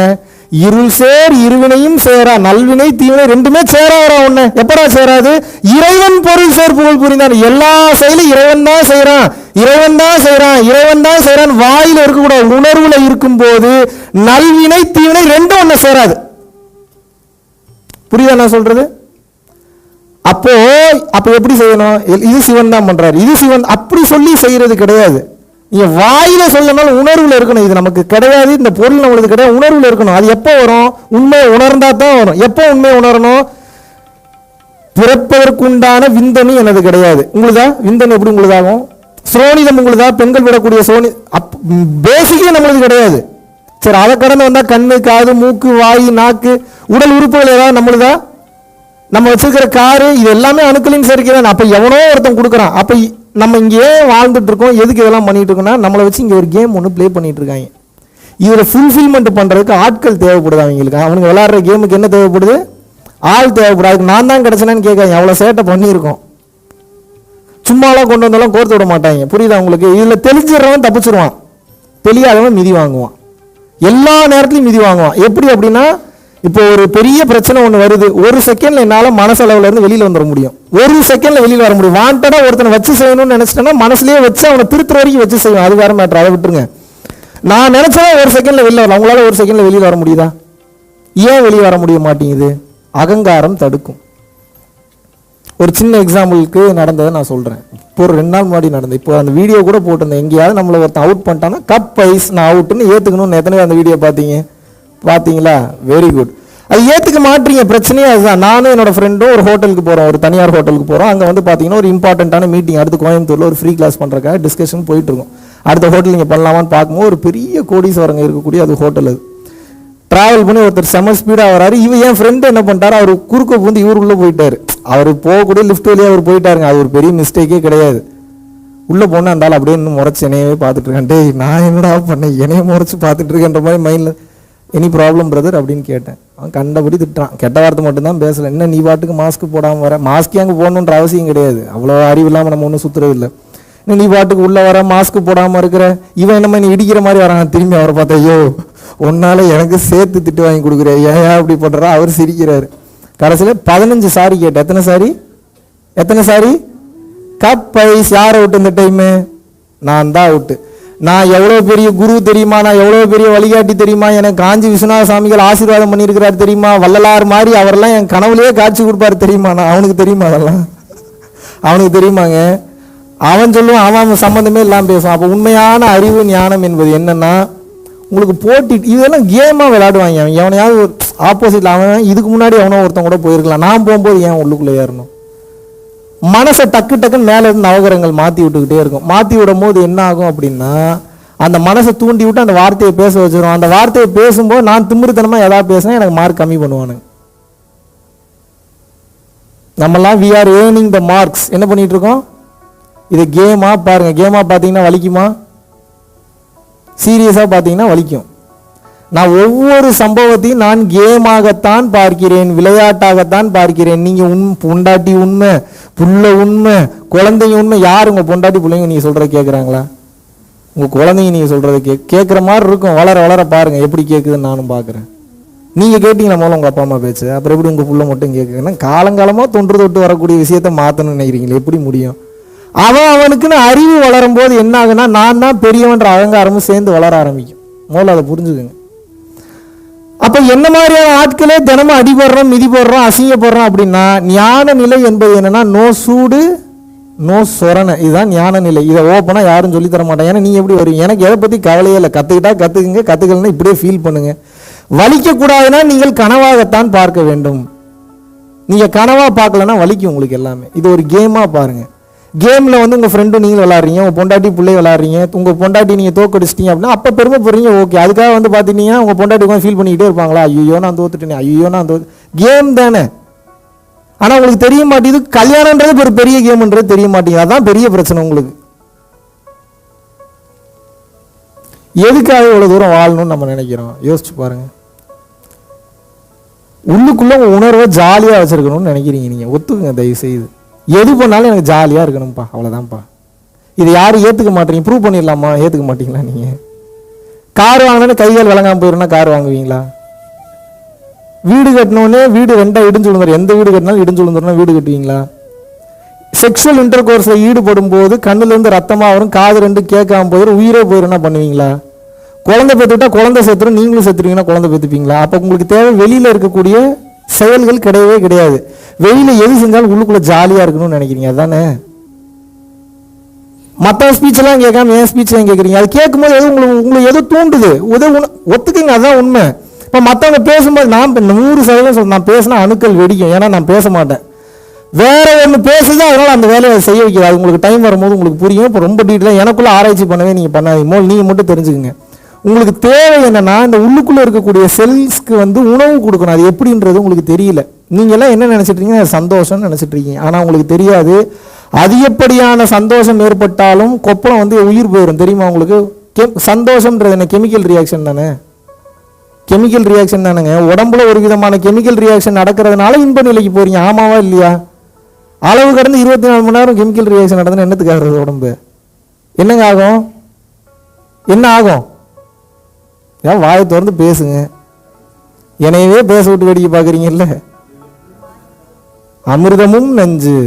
இருள் சேர் இருவினையும் சேரா. நல்வினை தீவினை ரெண்டுமே சேராரா ஒண்ணு. எப்படா சேராது? இறைவன் பொருள் சேர் புகழ் புரிந்தார். எல்லா செயலும் இறைவன் தான் செய்யறான், இறைவன் தான் செய்யறான், இறைவன் தான் செய்யறான். வாயில இருக்கக்கூடாது, உணர்வுல இருக்கும் போது நல்வினை தீவினை ரெண்டும் ஒண்ணு சேராது. புரியுதா நான் சொல்றது? அப்போ எப்படி செய்யணும்? இது சிவன் தான் பண்றாரு, இது சிவன் அப்படி சொல்லி செய்யறது கிடையாது. நீங்க வாயில சொல்லனாலும் உணர்வுல இருக்கணும். இது நமக்கு கிடையாது, இந்த பொருள் நம்மளுக்கு கிடையாது, உணர்வுல இருக்கணும். அது எப்போ வரும்? உண்மையை உணர்ந்தா தான் வரும். எப்போ உண்மையை உணரணும்? பிறப்பதற்குண்டான விந்தனு எனது கிடையாது. உங்களுதா விந்தனு? எப்படி உங்களுதாகும்? சுரோனிதம் உங்களுதா? பெண்கள் விடக்கூடிய சோனி பேசிக்கலி நம்மளுக்கு கிடையாது. சரி, அதை கடந்து வந்தா கண்ணு காது மூக்கு வாய் நாக்கு உடல் உறுப்புகள் ஏதாவது நம்மளுதா? நம்ம வச்சிருக்கிற காரு இது எல்லாமே அணுக்களின் சேர்க்கிறான். அப்ப எவனோ ஒருத்தன் கொடுக்குறான். அப்ப நம்ம இங்கே வாழ்ந்துட்டு இருக்கோம். எதுக்கு இதெல்லாம் பண்ணிட்டு இருக்கோம்னா, நம்மளை வச்சு இங்கே ஒரு கேம் ஒன்று ப்ளே பண்ணிட்டு இருக்காங்க. இதில் ஃபுல்ஃபில்மெண்ட் பண்ணுறதுக்கு ஆட்கள் தேவைப்படுது. அவங்களுக்கு அவனுக்கு விளையாடுற கேமுக்கு என்ன தேவைப்படுது? ஆள் தேவைப்படாது. நான் தான் கிடச்சேன்னு கேட்காங்க. அவ்வளோ சேட்டை பண்ணியிருக்கோம். சும்மாலாம் கொண்டு வந்தாலும் கோர்த்து விட மாட்டாங்க. புரியுதா உங்களுக்கு? இதில் தெளிச்சிடுறவன் தப்பிச்சிருவான், தெரியாதவன் மிதி வாங்குவான். எல்லா நேரத்துலையும் மிதி வாங்குவான். எப்படி அப்படின்னா, இப்போ ஒரு பெரிய பிரச்சனை ஒன்று வருது, ஒரு செகண்ட்ல என்னால் மனசளவுல இருந்து வெளியில் வந்துட முடியும். ஒரு செகண்ட்ல வெளியில் வர முடியும். வாண்டடா ஒருத்தனை வச்சு செய்யணும்னு நினைச்சிட்டேன்னா மனசுலேயே வச்சு அவனை திருத்துற வரைக்கும் வச்சு செய்வேன். அது வேற மேட்டர், அதை விட்டுருங்க. நான் நினைச்சா ஒரு செகண்ட்ல வெளியில் வரலாம். உங்களால ஒரு செகண்ட்ல வெளியில் வர முடியுதா? ஏன் வெளியே வர முடிய மாட்டேங்குது? அகங்காரம் தடுக்கும். ஒரு சின்ன எக்ஸாம்பிளுக்கு நடந்ததை நான் சொல்றேன். இப்போ ஒரு 2 நாள் முன்னாடி நடந்தது. இப்போ அந்த வீடியோ கூட போட்டிருந்தேன். எங்கேயாவது நம்மளை ஒருத்தன் அவுட் பண்ணிட்டான்னா கப் ஐஸ் நான் அவுட்டுன்னு ஏற்றுக்கணும்னு எத்தனை அந்த வீடியோ பார்த்தீங்களா? Very good. அது ஏற்றுக்க மாட்டீங்க. பிரச்சனையே அதுதான். நானும் என்னோட ஃப்ரெண்டும் ஒரு ஹோட்டலுக்கு போகிறோம், ஒரு தனியார் ஹோட்டலுக்கு போகிறோம். அங்கே பார்த்தீங்கன்னா ஒரு இம்பார்ட்டண்ட்டான மீட்டிங், அடுத்து கோயம்புத்தூரில் ஒரு ஃப்ரீ கிளாஸ் பண்ணுறக்காக டிஸ்கஷன் போயிட்டு இருக்கோம். அடுத்த ஹோட்டல் நீங்கள் பண்ணலாமான்னு பார்க்கும்போது ஒரு பெரிய கோடீஸ்வரங்க இருக்கக்கூடிய அது ஹோட்டல். அது ட்ராவல் பண்ணி ஒருத்தர் செம ஸ்பீடாக வராரு. என் ஃப்ரெண்டு என்ன பண்ணிட்டாரு, அவர் குறுக்க வந்து இவர் உள்ளே போயிட்டாரு. அவர் போகக்கூடிய லிஃப்ட் வழியாக அவர் போயிட்டாருங்க. அது ஒரு பெரிய மிஸ்டேக்கே கிடையாது. உள்ளே போனால் இருந்தாலும் அப்படியே இன்னும் முறைச்சி என்னையவே பார்த்துட்டு இருக்கேன். டேய் நான் என்னடா பண்ணேன், என்னைய முறைச்சி பார்த்துட்டு இருக்கேன்ற மாதிரி மைண்டில் எனி ப்ராப்ளம் பிரதர் அப்படின்னு கேட்டேன். அவன் கண்டபடி திட்டுறான், கெட்ட வார்த்தை மட்டும்தான் பேசலை. என்ன நீ பாட்டுக்கு மாஸ்க் போடாமல் வர, மாஸ்க்கே அங்கே போடணுன்ற அவசியம் கிடையாது, அவ்வளோ அறிவு இல்லாமல் நம்ம ஒன்றும் சுற்றுறது இல்லை. இன்னும் நீ பாட்டுக்கு உள்ளே வர மாஸ்க் போடாமல் இருக்கிற, இவன் என்னமா நீ இடிக்கிற மாதிரி வரான். திரும்பி அவரை பார்த்தா, ஐயோ உன்னால எனக்கு சேர்த்து திட்டு வாங்கி கொடுக்குற, ஏன் அப்படி பண்ணுறா. அவர் சிரிக்கிறாரு. கடைசியில் 15 சாரி கேட்டேன். எத்தனை சாரி? கப் ஐஸ் யாரை விட்டு இந்த டைமு? நான் தான் அவுட்டு. நான் எவ்வளோ பெரிய குரு தெரியுமா, நான் எவ்வளோ பெரிய வழிகாட்டி தெரியுமா, எனக்கு காஞ்சி விஸ்வநாத சாமிகள் ஆசீர்வாதம் பண்ணியிருக்கிறார் தெரியுமா, வள்ளலார் மாதிரி அவரெல்லாம் என் கனவுலேயே காட்சி கொடுப்பாரு தெரியுமா. நான் அவனுக்கு தெரியுமா? அதெல்லாம் அவனுக்கு தெரியுமாங்க. அவன் சொல்லுவான், அவன் சம்மந்தமே இல்லாமல் பேசுவான். அப்போ உண்மையான அறிவு ஞானம் என்பது என்னன்னா, உங்களுக்கு போட்டி இதெல்லாம் கேமாக விளையாடுவாங்க. அவன் எவனையாவது ஒரு ஆப்போசிட்டில், அவன் இதுக்கு முன்னாடி எவனோ ஒருத்தன் கூட போயிருக்கலாம், நான் போகும்போது ஏன் உள்ளுக்குள்ளே ஏறணும்? மனசை டக்குன்னு மேலே இருந்து நவகரங்கள் மாற்றி விட்டுக்கிட்டே இருக்கும். மாற்றி விடும் போது என்ன ஆகும் அப்படின்னா, அந்த மனசை தூண்டி விட்டு அந்த வார்த்தையை பேச வச்சிடும். அந்த வார்த்தையை பேசும்போது நான் திமிருத்தனமாக எதாவது பேசினா எனக்கு மார்க் கம்மி பண்ணுவானுங்க. நம்மலாம் we are earning the marks. என்ன பண்ணிட்டு இருக்கோம்? இது கேமாக பாருங்க. கேமாக பார்த்தீங்கன்னா வலிக்குமா? சீரியஸாக பார்த்தீங்கன்னா வலிக்கும். நான் ஒவ்வொரு சம்பவத்தையும் நான் கேமாகத்தான் பார்க்கிறேன், விளையாட்டாகத்தான் பார்க்கிறேன். நீங்கள் பொண்டாட்டி உண்மை, புள்ள உண்மை, குழந்தைங்க உண்மை. யார் உங்கள் பொண்டாட்டி பிள்ளைங்க நீங்கள் சொல்கிறத கேட்குறாங்களா? உங்கள் குழந்தைங்க நீங்கள் சொல்கிறத கேட்குற மாதிரி இருக்கும். வளர வளர பாருங்கள் எப்படி கேட்குதுன்னு நானும் பார்க்குறேன். நீங்கள் கேட்டீங்கன்னா முதல்ல உங்கள் அப்பா அம்மா பேச்சு, அப்புறம் எப்படி உங்கள் புள்ள மட்டும் கேட்குதுன்னா, காலங்காலமாக தொட்டு வரக்கூடிய விஷயத்தை மாற்றணும்னு நினைக்கிறீங்களே, எப்படி முடியும்? அவனுக்குன்னு அறிவு வளரும் போது என்ன ஆகுன்னா, நான் தான் பெரியவன்ற அகங்காரமும் சேர்ந்து வளர ஆரம்பிக்கும். முதல்ல அதை புரிஞ்சுக்குங்க. அப்போ என்ன மாதிரியான ஆட்களே தினமும் அடிபடுறோம், மிதி போடுறோம், அசிங்கப்படுறோம் அப்படின்னா, ஞான நிலை என்பது என்னன்னா, நோ சூடு நோ சொரணை. இதுதான் ஞான நிலை. இதை ஓப்பனாக யாரும் சொல்லித்தர மாட்டாங்க. ஏன்னா நீங்கள் எப்படி வருவீங்க? எனக்கு எதை பற்றி கவலையே இல்லை. கற்றுக்கிட்டா கற்றுக்குங்க, கற்றுக்கலன்னா இப்படியே ஃபீல் பண்ணுங்க. வலிக்கக்கூடாதுன்னா நீங்கள் கனவாகத்தான் பார்க்க வேண்டும். நீங்கள் கனவாக பார்க்கலன்னா வலிக்கும் உங்களுக்கு எல்லாமே. இது ஒரு கேமாக பாருங்கள். கேமில் வந்து உங்கள் ஃப்ரெண்டும் நீங்கள் விளாட்றீங்க, உங்கள் பொண்டாட்டி பிள்ளை விளாட்றீங்க, உங்கள் பொண்டாட்டி நீங்கள் தோக்கடிச்சிட்டீங்க அப்படின்னா அப்போ பெருமைப்படுறீங்க. ஓகே, அதுக்காக வந்து பார்த்துட்டீங்கன்னா உங்கள் பொண்டாட்டி உட்காந்து ஃபீல் பண்ணிக்கிட்டே இருப்பாங்களா, ஐயோ நான் தோத்துட்டேனே, ஐயோ நான் கேம் தானே. ஆனால் உங்களுக்கு தெரிய மாட்டேங்குது, கல்யாணன்றது ஒரு பெரிய கேம்ன்றது தெரிய மாட்டேங்குது. அதுதான் பெரிய பிரச்சனை உங்களுக்கு. எதுக்காக இவ்வளோ தூரம் வாழணும்னு நம்ம நினைக்கிறோம்? யோசிச்சு பாருங்க. உள்ளுக்குள்ள உங்கள் உணர்வை ஜாலியாக வச்சுருக்கணும்னு நினைக்கிறீங்க. நீங்கள் ஒத்துக்குங்க தயவு செய்து. எது பண்ணாலும் எனக்கு ஜாலியாக இருக்கணும்ப்பா, அவ்வளோதான்ப்பா. இது யாரும் ஏற்றுக்க மாட்டீங்க. ப்ரூவ் பண்ணிடலாமா? ஏற்றுக்க மாட்டீங்களா? நீங்கள் கார் வாங்கினோன்னு கைகள் விளங்காமல் போயிருந்தா கார் வாங்குவீங்களா? வீடு கட்டினோடனே வீடு ரெண்டாக இடிஞ்சு விழுந்துடும். எந்த வீடு கட்டினாலும் இடிஞ்சு விழுந்துடும், வீடு கட்டுவீங்களா? செக்ஷுவல் இன்டர் கோர்ஸில் ஈடுபடும் போது கண்ணுலேருந்து ரத்தமாக வரும், காது ரெண்டு கேட்காம போயிடும், உயிரே போயிடும்னா பண்ணுவீங்களா? குழந்தை பெற்றுட்டா குழந்தை செத்துரும், நீங்களும் செத்துருவீங்கன்னா குழந்தை பெற்றுப்பீங்களா? அப்போ உங்களுக்கு தேவை வெளியில் இருக்கக்கூடிய செயல்கள் கிடையவே கிடையாது. வெளியில் எது செஞ்சாலும் உள்ளுக்குள்ளே ஜாலியாக இருக்கணும்னு நினைக்கிறீங்க, அதுதானே? மற்ற ஸ்பீச்செல்லாம் கேட்காம என் ஸ்பீச்செல்லாம் கேட்குறீங்க. அது கேட்கும்போது எது உங்களுக்கு எது தூண்டுது? ஒத்துக்குங்க, அதுதான் உண்மை. இப்போ மற்றவங்க பேசும்போது நான் 100% நான் பேசினா அணுக்கள் வெடிக்கும். ஏன்னா நான் பேச மாட்டேன். வேற ஒன்று பேசுது, அதனால் அந்த வேலையை செய்ய வைக்கிறது. அது உங்களுக்கு டைம் வரும்போது உங்களுக்கு புரியும். இப்போ ரொம்ப டீட்டெயிலாக எனக்குள்ளே ஆராய்ச்சி பண்ணவே நீங்கள் பண்ணாதீங்க. நீங்கள் மட்டும் தெரிஞ்சுக்குங்க. உங்களுக்கு தேவை என்னன்னா, இந்த உள்ளுக்குள்ளே இருக்கக்கூடிய செல்ஸ்க்கு வந்து உணவு கொடுக்கணும். அது எப்படின்றது உங்களுக்கு தெரியல. நீங்கள் எல்லாம் என்ன நினச்சிட்டு இருக்கீங்க? சந்தோஷம்னு நினச்சிட்டு இருக்கீங்க. ஆனால் உங்களுக்கு தெரியாது, அதிகப்படியான சந்தோஷம் ஏற்பட்டாலும் கொப்பளம் வந்து உயிர் போயிடும். தெரியுமா உங்களுக்கு? சந்தோஷம்ன்றது என்ன? கெமிக்கல் ரியாக்ஷன் தானே. கெமிக்கல் ரியாக்ஷன் தானேங்க. உடம்புல ஒரு விதமான கெமிக்கல் ரியாக்ஷன் நடக்கிறதுனால இன்ப நிலைக்கு போறீங்க. ஆமாவா இல்லையா? அளவு கடந்து 24 மணி நேரம் கெமிக்கல் ரியாக்ஷன் நடந்ததுன்னா என்னத்துக்கு ஆகுறது? உடம்பு என்னங்க ஆகும்? என்ன ஆகும்? ஏன் வாயை திறந்து பேசுங்க. என்னையவே பேச விட்டு வேடிக்கை பார்க்குறீங்கல்ல. அமிர்தமும் நஞ்சு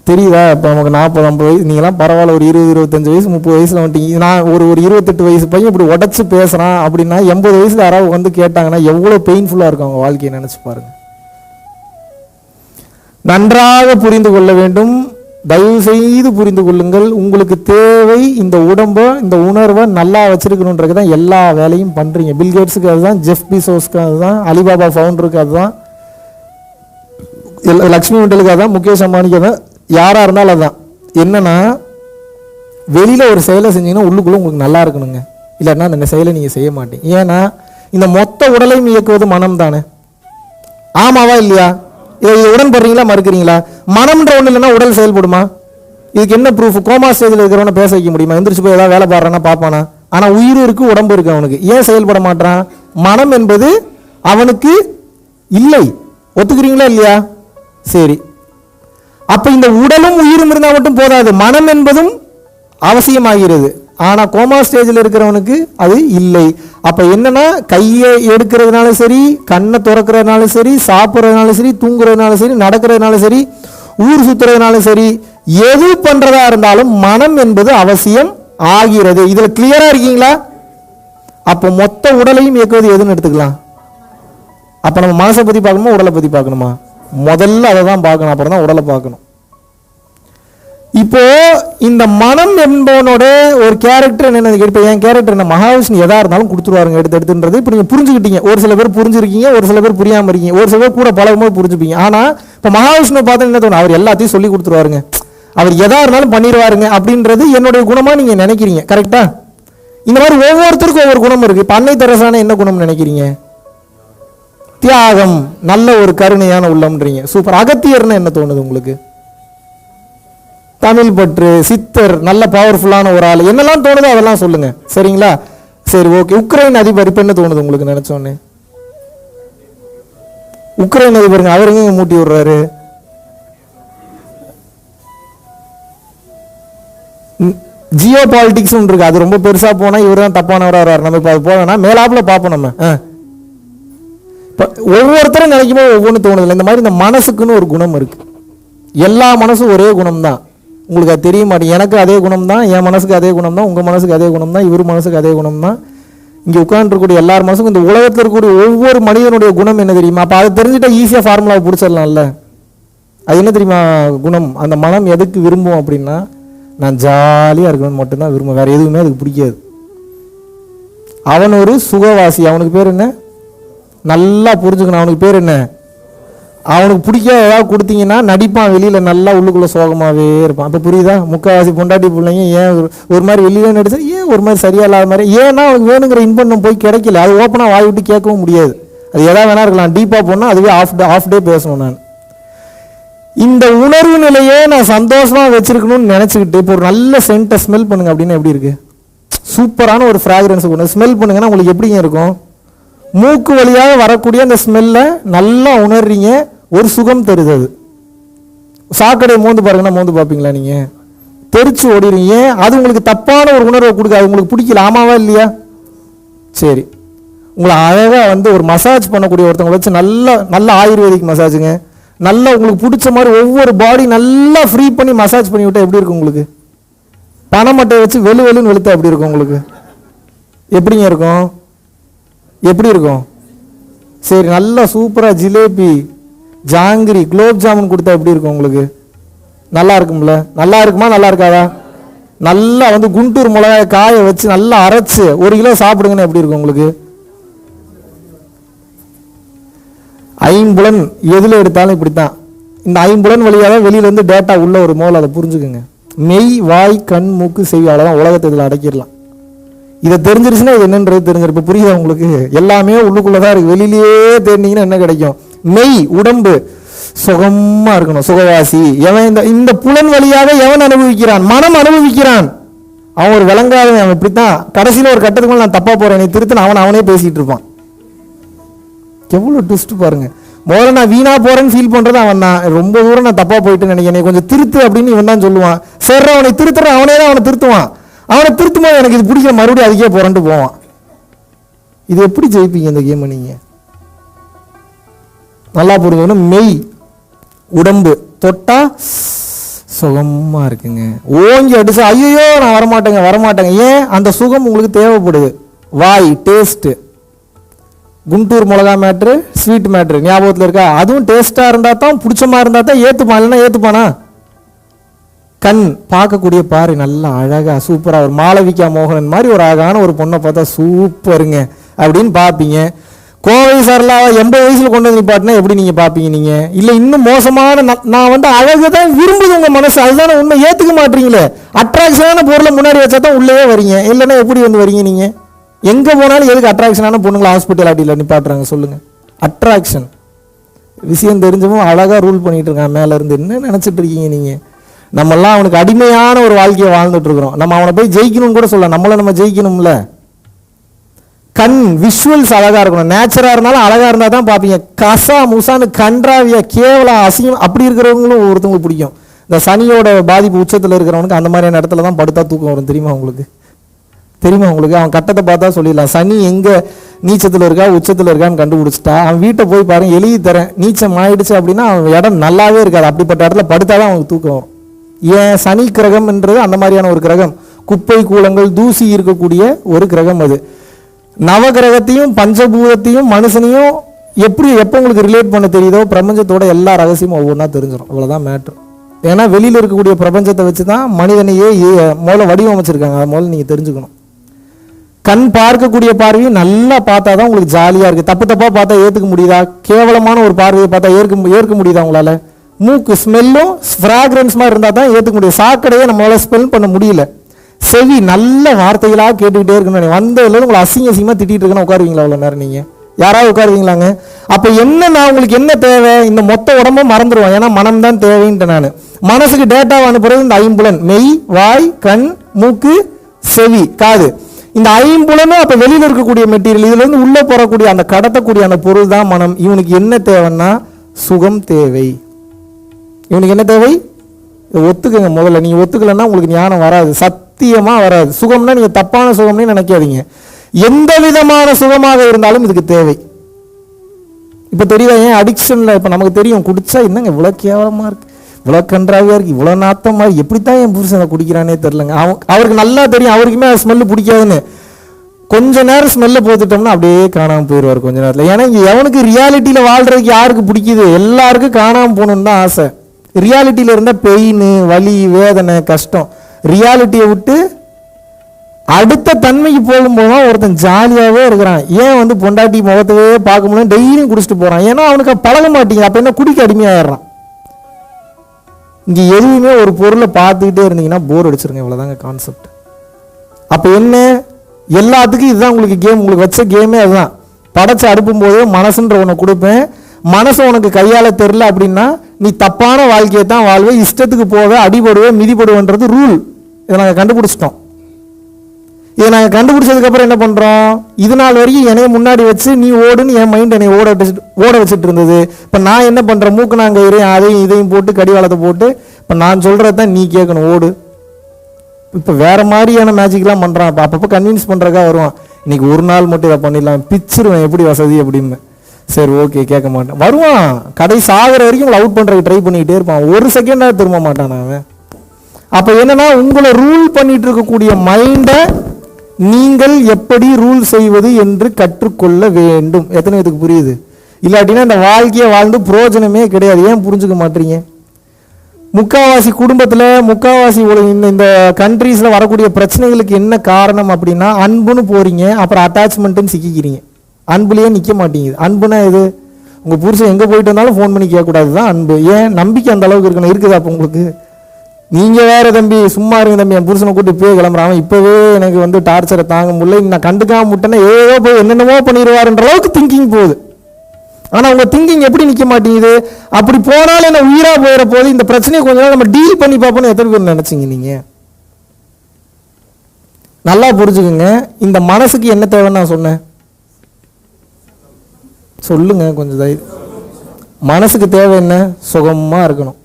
தெரியுதா? இப்போ நமக்கு 40-50 வயசு, நீங்களாம் பரவாயில்ல, ஒரு 20-25 வயசு 30 வயசில் வந்துட்டீங்க. நான் ஒரு 28 வயசு பையன் இப்படி உடச்சி பேசுகிறான் அப்படின்னா 80 வயசில் யாராவது வந்து கேட்டாங்கன்னா எவ்வளோ பெயின்ஃபுல்லாக இருக்கும் அவங்க வாழ்க்கையை நினச்சி பாருங்க. நன்றாக புரிந்து கொள்ள வேண்டும். தயவு செய்து புரிந்து கொள்ளுங்கள். உங்களுக்கு தேவை இந்த உடம்பை, இந்த உணர்வை நல்லா வச்சிருக்கணுன்றது தான் எல்லா வேலையும் பண்ணுறீங்க. பில்கேட்ஸுக்கு அதுதான், ஜெஃப் பீசோஸ்க்கு அதுதான், அலிபாபா ஃபவுண்டருக்கு அதுதான், லக்ஷ்மி மிண்டலுக்கு அதுதான், முகேஷ் அம்பானிக்கு அதுதான், யாராக இருந்தாலும் அதுதான். என்னன்னா, வெளியில் ஒரு செயலை செஞ்சீங்கன்னா உள்ளுக்குள்ளே உங்களுக்கு நல்லா இருக்கணுங்க. இல்லைன்னா அந்த செயலை நீங்கள் செய்ய மாட்டீங்க. ஏன்னா இந்த மொத்த உடலையும் இயக்குவது மனம் தானே. ஆமாவா இல்லையா? இதை உடன்படுறீங்களா மறுக்கிறீங்களா? மனம்ன்ற ஒன்று இல்லைன்னா உடல் செயல்படுமா? இதுக்கு என்ன ப்ரூஃப்? கோமா ஸ்டேஜில் இருக்கிறவன பேச வைக்க முடியுமா? எந்திரிச்சு போய் ஏதாவது வேலை பாடுறானா பார்ப்பானா? ஆனால் உயிர் இருக்கு, உடம்பு இருக்கு அவனுக்கு. ஏன் செயல்பட மாட்டான்? மனம் என்பது அவனுக்கு இல்லை. ஒத்துக்கிறீங்களா இல்லையா? சரி, அப்ப இந்த உடலும் உயிரும் இருந்தால் மட்டும் போதாது, மனம் என்பதும் அவசியமாகிறது. ஆனால் கோமா ஸ்டேஜில் இருக்கிறவனுக்கு அது இல்லை. அப்போ என்னன்னா, கையை எடுக்கிறதுனாலும் சரி, கண்ணை திறக்கிறதுனாலும் சரி, சாப்பிட்றதுனாலும் சரி, தூங்குறதுனாலும் சரி, நடக்கிறதுனாலும் சரி, ஊர் சுற்றுறதுனாலும் சரி, எது பண்ணுறதா இருந்தாலும் மனம் என்பது அவசியம் ஆகிறது. இதில் கிளியராக இருக்கீங்களா? அப்போ மொத்த உடலையும் இயக்குவது எதுன்னு எடுத்துக்கலாம். அப்போ நம்ம மனசை பற்றி பார்க்கணுமா, உடலை பற்றி பார்க்கணுமா? முதல்ல அதை தான் பார்க்கணும், அப்புறம் தான் உடலை பார்க்கணும். இப்போ இந்த மனம் என்பவனோட ஒரு கேரக்டர் என்ன? இப்போ என் கேரக்டர் என்ன? மகாவிஷ்ணு எதா இருந்தாலும் கொடுத்துருவாருங்க எடுத்துன்றது. இப்போ நீங்கள் புரிஞ்சுக்கிட்டீங்க. ஒரு சில பேர் புரிஞ்சிருக்கீங்க, ஒரு சில பேர் புரியாமல் இருக்கீங்க, ஒரு சில பேர் கூட பழகும்போது புரிஞ்சுப்பீங்க. ஆனால் இப்போ மகாவிஷ்ணு பார்த்தா என்ன தோணும்? அவர் எல்லாத்தையும் சொல்லி கொடுத்துருவாருங்க, அவர் எதா இருந்தாலும் பண்ணிடுவாருங்க அப்படின்றது என்னுடைய குணமாக நீங்கள் நினைக்கிறீங்க. கரெக்டா? இந்த மாதிரி ஒவ்வொருத்தருக்கும் ஒவ்வொரு குணம் இருக்குது. இப்போ அன்னை தெரசான என்ன குணம்னு நினைக்கிறீங்க? தியாகம், நல்ல ஒரு கருணையான உள்ளம்ன்றீங்க. சூப்பர். அகத்தியர்னு என்ன தோணுது உங்களுக்கு? தமிழ் பற்று, சித்தர், நல்ல பவர்ஃபுல்லான ஒரு ஆள், என்னெல்லாம் தோணுதோ அதெல்லாம் சொல்லுங்க. சரிங்களா? சரி, ஓகே. உக்ரைன் அதிபர் இப்போ என்ன தோணுது உங்களுக்கு நினைச்சோன்னே? உக்ரைன் அதிபருங்க, அவர் எங்க மூட்டி விடுறாரு? ஜியோ பாலிட்டிக்ஸ் இருக்கு, அது ரொம்ப பெருசா போனா இவர் தான் தப்பானவராக வர்றாரு. நம்ம இப்போ அது போவேன்னா மேலாப்புல பார்ப்போம். நம்ம இப்போ ஒவ்வொருத்தரும் நினைக்கும் போது ஒவ்வொன்று தோணுதில்லை. இந்த மாதிரி இந்த மனசுக்குன்னு ஒரு குணம் இருக்கு. எல்லா மனசும் ஒரே குணம் தான். உங்களுக்கு அது தெரிய மாட்டேங்குது. எனக்கு அதே குணம் தான், என் மனசுக்கு அதே குணம் தான், உங்கள் மனசுக்கு அதே குணம் தான், இவர் மனசுக்கு அதே குணம் தான். இங்கே உட்காந்துருக்கூடிய எல்லார் மனசுக்கும், இந்த உலகத்தில் இருக்கக்கூடிய ஒவ்வொரு மனிதனுடைய குணம் என்ன தெரியுமா? அப்போ அதை தெரிஞ்சுட்டா ஈஸியாக ஃபார்முலாவை பிடிச்சிடலாம்ல. அது என்ன தெரியுமா குணம்? அந்த மனம் எதுக்கு விரும்பும் அப்படின்னா, நான் ஜாலியாக இருக்கணும்னு மட்டும்தான் விரும்பும், வேறு எதுவுமே அதுக்கு பிடிக்காது. அவன் ஒரு சுகவாசி. அவனுக்கு பேர் என்ன? நல்லா புரிஞ்சுக்கணும். அவனுக்கு பேர் என்ன? அவனுக்கு பிடிக்காத ஏதாவது கொடுத்தீங்கன்னா நடிப்பான், வெளியில் நல்லா உள்ளுக்குள்ளே சோகமாகவே இருப்பான். அப்போ புரியுதா? முக்கால்வாசி பொண்டாட்டி பிள்ளைங்க ஏன் ஒரு மாதிரி வெளியில் நடிச்சா ஏன் ஒரு மாதிரி சரியா இல்லாத மாதிரி, ஏன்னா அவனுக்கு வேணுங்கிற இன்பம் போய் கிடைக்கல. அது ஓப்பனாக வாய் விட்டு கேட்கவும் முடியாது. அது எதாவது வேணா இருக்கலாம். டீப்பாக போனால் அதுவே ஆஃப் டே பேசணும். நான் இந்த உணர்வு நிலையே நான் சந்தோஷமாக வச்சிருக்கணும்னு நினச்சிக்கிட்டு இப்போ ஒரு நல்ல சென்ட்டை ஸ்மெல் பண்ணுங்க அப்படின்னா எப்படி இருக்கு? சூப்பரான ஒரு ஃப்ராக்ரன்ஸ் கொண்டு ஸ்மெல் பண்ணுங்கன்னா உங்களுக்கு எப்படிங்க இருக்கும்? மூக்கு வழியாக வரக்கூடிய அந்த ஸ்மெல்லை நல்லா உணர்றீங்க, ஒரு சுகம் தருது. அது சாக்கடை மோந்து பாருங்கன்னா மோந்து பார்ப்பீங்களா? நீங்கள் தெரிச்சு ஓடிடுறீங்க. அது உங்களுக்கு தப்பான ஒரு உணர்வை கொடுக்காது, உங்களுக்கு பிடிக்கல. ஆமாவா இல்லையா? சரி, உங்களை அழகாக ஒரு மசாஜ் பண்ணக்கூடிய ஒருத்தவங்களை வச்சு நல்ல ஆயுர்வேதிக் மசாஜுங்க, நல்லா உங்களுக்கு பிடிச்ச மாதிரி ஒவ்வொரு பாடி நல்லா ஃப்ரீ பண்ணி மசாஜ் பண்ணி விட்டா எப்படி இருக்கும் உங்களுக்கு? பனைமட்டையை வச்சு வெளுன்னு வெளுத்தா எப்படி இருக்கும் உங்களுக்கு? எப்படிங்க இருக்கும்? எப்படி இருக்கும்? சரி, நல்லா சூப்பராக ஜிலேபி, ஜாங்கிரி, குலோப் ஜாமுன் கொடுத்தா எப்படி இருக்கும் உங்களுக்கு? நல்லா இருக்கும்ல? நல்லா இருக்குமா நல்லா இருக்காதா? நல்லா குண்டூர் மிளகாய் காய வச்சு நல்லா அரைச்சு 1 கிலோ சாப்பிடுங்கன்னு எப்படி இருக்கும் உங்களுக்கு? ஐம்புலன் எதில் எடுத்தாலும் இப்படித்தான். இந்த ஐம்புலன் வழியாக வெளியிலேருந்து டேட்டா உள்ள ஒரு மோல், அதை புரிஞ்சுக்குங்க. மெய், வாய், கண், மூக்கு, செவியால் தான் உலகத்தை இதில் அடக்கிடலாம். இதை தெரிஞ்சிருச்சுன்னா இது என்னன்றது தெரிஞ்சிருப்ப. புரியுதா உங்களுக்கு? எல்லாமே உள்ளுக்குள்ளதான் இருக்கு. வெளியிலேயே தெரிஞ்சீங்கன்னா என்ன கிடைக்கும்? மெய், உடம்பு சுகமா இருக்கணும், சுகவாசி. எவன் இந்த புலன் வழியாக எவன் அனுபவிக்கிறான்? மனம் அனுபவிக்கிறான். அவன் ஒரு விளங்காதவன். அவன் இப்படித்தான் கடைசியில் ஒரு கட்டத்துக்கு நான் தப்பா போறேன் நீ திருத்தன் அவனே பேசிட்டு இருப்பான். எவ்வளவு ட்விஸ்ட் பாருங்க. முதல்ல நான் வீணா போறேன்னு ஃபீல் பண்றது அவன் தான். ரொம்ப தூரம் நான் தப்பா போயிட்டு நினைக்கிறேன், கொஞ்சம் திருத்து அப்படின்னு இவன் தான் சொல்லுவான். சரி, அவனை திருத்துறான், அவனே தான் அவனை திருத்துவான். அவனை திருத்தும்போது எனக்கு இது பிடிக்கல, மறுபடியும் அதுக்கே போறேன்ட்டு போவான். இது எப்படி ஜெயிப்பீங்க இந்த கேம்? நீங்க நல்லா புரிஞ்சுக்கணும். மெய், உடம்பு தொட்டா சுகமா இருக்குங்க. ஓங்கி அடிச்சா ஐயோ நான் வரமாட்டேங்க. ஏன்? அந்த சுகம் உங்களுக்கு தேவைப்படுது. வாய், டேஸ்ட், குண்டூர் மிளகா மேட்ரு, ஸ்வீட் மேட்ரு ஞாபகத்தில் இருக்கா? அதுவும் டேஸ்டா இருந்தா தான், பிடிச்சமா இருந்தா தான் ஏத்துப்பான், இல்லைன்னா ஏத்துப்பானா? கண், பார்க்கக்கூடிய பாரு நல்லா அழகா சூப்பரா ஒரு மாளவிகா மோகனன் மாதிரி ஒரு அழகான ஒரு பொண்ணை பார்த்தா சூப்பருங்க அப்படின்னு பார்ப்பீங்க. கோவை சரலா 80 வயசுல கொண்டு வந்து நிப்பாட்டினா எப்படி நீங்க பார்ப்பீங்க? நீங்க இல்லை இன்னும் மோசமான நான் அழகு தான் விரும்புது உங்க மனசு, அதுதானே உண்மை. ஏத்துக்க மாட்டீங்களே. அட்ராக்ஷனான பொருளை முன்னாடி வச்சா தான் உள்ளே வரீங்க, இல்லைன்னா எப்படி வரீங்க? நீங்க எங்க போனாலும் எதுக்கு அட்ராக்ஷனான பொண்ணுங்களை ஹாஸ்பிட்டாலிட்டியில் நிப்பாட்டுறாங்க சொல்லுங்க? அட்ராக்ஷன் விஷயம் தெரிஞ்சவும் அழகா ரூல் பண்ணிட்டு இருக்காங்க மேல இருந்து. என்ன நினைச்சிட்டு இருக்கீங்க நீங்க? நம்மெல்லாம் அவனுக்கு அடிமையான ஒரு வாழ்க்கையை வாழ்ந்துட்டு இருக்கிறோம். நம்ம அவனை போய் ஜெயிக்கணும்னு கூட சொல்லலாம், நம்மளை நம்ம ஜெயிக்கணும்ல. கண் விஷுவல்ஸ் அழகா இருக்கணும். நேச்சரா இருந்தாலும் அழகா இருந்தா தான் பார்ப்பீங்க. கசா முசான்னு கன்றாவியா கேவலம் அசிங்கம் அப்படி இருக்கிறவங்களும் ஒருத்தவங்களுக்கு பிடிக்கும். இந்த சனியோட பாதிப்பு உச்சத்தில் இருக்கிறவனுக்கு அந்த மாதிரியான இடத்துல தான் படுத்தா தூக்கம் வரும். தெரியுமா உங்களுக்கு? அவன் கட்டத்தை பார்த்தா சொல்லிடலாம் சனி எங்க நீச்சத்தில் இருக்கா உச்சத்தில் இருக்கான்னு கண்டுபிடிச்சிட்டா அவன் வீட்டை போய் பாருங்க, எழுதி தரேன், நீச்சம் ஆயிடுச்சு அப்படின்னா அவன் இடம் நல்லாவே இருக்காது. அப்படிப்பட்ட இடத்துல படுத்தாதான் அவனுக்கு தூக்கம் வரும். ஏன்? சனி கிரகம் என்றது அந்த மாதிரியான ஒரு கிரகம். குப்பை கூலங்கள் தூசி இருக்கக்கூடிய ஒரு கிரகம் அது. நவகிரகத்தையும் பஞ்சபூதத்தையும் மனுஷனையும் எப்படி எப்போ உங்களுக்கு ரிலேட் பண்ண தெரியுதோ பிரபஞ்சத்தோட எல்லா ரகசியமும் ஒவ்வொன்றா தெரிஞ்சிடும். அவ்வளோதான் மேட்ரு. ஏன்னா வெளியில் இருக்கக்கூடிய பிரபஞ்சத்தை வச்சு தான் மனிதனையே முதல்ல வடிவமைச்சிருக்காங்க. அதை முதல்ல நீங்கள் தெரிஞ்சுக்கணும். கண் பார்க்கக்கூடிய பார்வையும் நல்லா பார்த்தா தான் உங்களுக்கு ஜாலியாக இருக்குது. தப்பு தப்பாக பார்த்தா ஏற்றுக்க முடியுதா? கேவலமான ஒரு பார்வையை பார்த்தா ஏற்க முடியுதா உங்களால்? மூக்கு ஸ்மெல்லும் ஃப்ராக்ரன்ஸ் மாதிரி இருந்தால் தான் ஏற்றுக்க முடியும். சாக்கடையே நம்மளால் ஸ்மெல் பண்ண முடியல. செவி நல்ல வார்த்தைகளாக கேட்டுக்கிட்டே இருக்கணும். வந்ததுல உங்களை அசிங்கமாக திட்டிகிட்டு இருக்கணும். உட்காருவீங்களா அவ்வளோ நேரம்? நீங்கள் யாராவது உட்காருவீங்களாங்க? அப்போ என்னன்னா உங்களுக்கு என்ன தேவை? இந்த மொத்த உடம்பும் மறந்துடுவோம். ஏன்னா மனம் தான் தேவைன்ட்டு நான் மனசுக்கு டேட்டாவை அனுப்புறது இந்த ஐம்புலன், மெய், வாய், கண், மூக்கு, செவி, காது. இந்த ஐம்புலனும் அப்போ வெளியில் இருக்கக்கூடிய மெட்டீரியல், இதுல இருந்து உள்ள போறக்கூடிய அந்த கடத்தக்கூடிய அந்த பொருள் தான் மனம். இவனுக்கு என்ன தேவைன்னா சுகம் தேவை. இவனுக்கு என்ன தேவை? ஒத்துக்குங்க முதல்ல. நீங்க ஒத்துக்கலன்னா உங்களுக்கு ஞானம் வராது, சத்தியமா வராது. சுகம்னா நீங்க தப்பான சுகம்னு நினைக்காதீங்க. எந்த விதமான சுகமாக இருந்தாலும் இதுக்கு தேவை. இப்ப தெரியுதா ஏன் அடிக்ஷன்ல? இப்ப நமக்கு தெரியும் குடிச்சா என்னங்க இவ்வளவு கேவலமா இருக்கு, இவ்வளவு கன்றாவியா இருக்கு, இவ்வளவு நாத்தமா, எப்படித்தான் என் புருஷனை குடிக்கிறானே தெரியலங்க. அவருக்கு நல்லா தெரியும் அவருக்குமே ஸ்மெல்லு பிடிக்காதுன்னு. கொஞ்ச நேரம் ஸ்மெல்ல போத்துட்டோம்னா அப்படியே காணாம போயிடுவார் கொஞ்ச நேரத்தில். ஏன்னா இங்க எவனுக்கு ரியாலிட்டியில வாழ்றதுக்கு யாருக்கு பிடிக்குது? எல்லாருக்கும் காணாம போகணும்னு தான் ஆசை. ரியாலிட்டியில இருந்தா பெயின், வலி, வேதனை, கஷ்டம். ரியாலிட்டியை விட்டு அடுத்த தன்மைக்கு போகும்போது ஒருத்தன் ஜாலியாவே இருக்கிறான். ஏன் பொண்டாட்டி முகத்தவே பார்க்க முடியும், டெய்லியும் குடிச்சிட்டு போறான். ஏன்னா அவனுக்கு பழக மாட்டீங்க. அப்ப என்ன குடிக்க அடிமையாயிடுறான். இங்க எதுவுமே ஒரு பொருளை பார்த்துக்கிட்டே இருந்தீங்கன்னா போர் அடிச்சிருங்க. இவ்வளவுதாங்க கான்செப்ட். அப்ப என்ன? எல்லாத்துக்கும் இதுதான் உங்களுக்கு கேம். உங்களுக்கு வச்ச கேமே அதுதான். படைச்சு அனுப்பும் போது மனசுன்ற உனக்கு கொடுப்பேன். மனசு உனக்கு கையால தெரியல அப்படின்னா நீ தப்பான வாழ்க்கையை தான் வாழ்வே, இஷ்டத்துக்கு போவ, அடிபடுவே, மிதிபடுவேன்றது ரூல். இதை நாங்கள் கண்டுபிடிச்சிட்டோம். இதை நாங்கள் கண்டுபிடிச்சதுக்கு அப்புறம் என்ன பண்றோம்? இது நாள் வரைக்கும் என்னைய முன்னாடி வச்சு நீ ஓடுன்னு என் மைண்ட் என்னை ஓட வச்சுட்டு இருந்தது. இப்ப நான் என்ன பண்றேன்? மூக்கு நாங்க அதையும் இதையும் போட்டு கடிவாளத்தை போட்டு இப்ப நான் சொல்றதான் நீ கேட்கணும், ஓடு. இப்ப வேற மாதிரியான மேஜிக்லாம் பண்றான். அப்பப்போ கன்வின்ஸ் பண்றதுக்கா வருவான். இன்னைக்கு ஒரு நாள் மட்டும் இதை பண்ணிடலாம், பிச்சிருவேன் எப்படி வசதி அப்படின்னு. சரி ஓகே கேட்க மாட்டேன். வருவான் கடைசி ஆகிற வரைக்கும் உங்களை அவுட் பண்றதுக்கு ட்ரை பண்ணிக்கிட்டே இருப்பான். ஒரு செகண்டா திரும்ப மாட்டான் அவன். அப்ப என்னன்னா உங்களை ரூல் பண்ணிட்டு இருக்கக்கூடிய மைண்டை நீங்கள் எப்படி ரூல் செய்வது என்று கற்றுக்கொள்ள வேண்டும். எத்தனை பேருக்கு புரியுது? இல்லாட்டினா இந்த வாழ்க்கையை வாழ்ந்து பிரயோஜனமே கிடையாது. ஏன் புரிஞ்சுக்க மாட்டீங்க? முக்காவாசி குடும்பத்தில், முக்காவாசி இந்த கண்ட்ரீஸ்ல வரக்கூடிய பிரச்சனைகளுக்கு என்ன காரணம் அப்படின்னா அன்புன்னு போறீங்க, அப்புறம் அட்டாச்மெண்ட்னு சிக்கிக்கிறீங்க. அன்புலயே நிக்க மாட்டேங்குது. அன்புனா எது? உங்க புருஷன் எங்க போயிட்டு வந்தாலும் ஃபோன் பண்ணி கேட்கக்கூடாதுதான் அன்பு. ஏன்? நம்பிக்கை அந்த அளவுக்கு இருக்கணும். இருக்குதா அப்ப உங்களுக்கு? நீங்க வேற தம்பி, சும்மா இருங்க தம்பி, என் புருஷனை கூட்டு போய் கிளம்புறான், இப்பவே எனக்கு டார்ச்சரை தாங்க முடியல, நான் கண்டுக்காம முட்டேன்னா ஏதோ போய் என்னென்னமோ பண்ணிடுவாருன்ற அளவுக்கு திங்கிங் போகுது. ஆனா உங்க திங்கிங் எப்படி நிக்க மாட்டேங்குது? அப்படி போனாலும் என்ன உயிரா போயிட போது, இந்த பிரச்சனையை கொஞ்ச நாள் நம்ம டீல் பண்ணி பார்ப்போம்னு எத்தனை பேர் நினைச்சீங்க? நீங்க நல்லா புரிஞ்சுக்குங்க. இந்த மனசுக்கு என்ன தேவைன்னு நான் சொன்னேன் சொல்லுங்க கொஞ்சம். மனசுக்கு தேவை என்ன? சுகமா இருக்கணும்.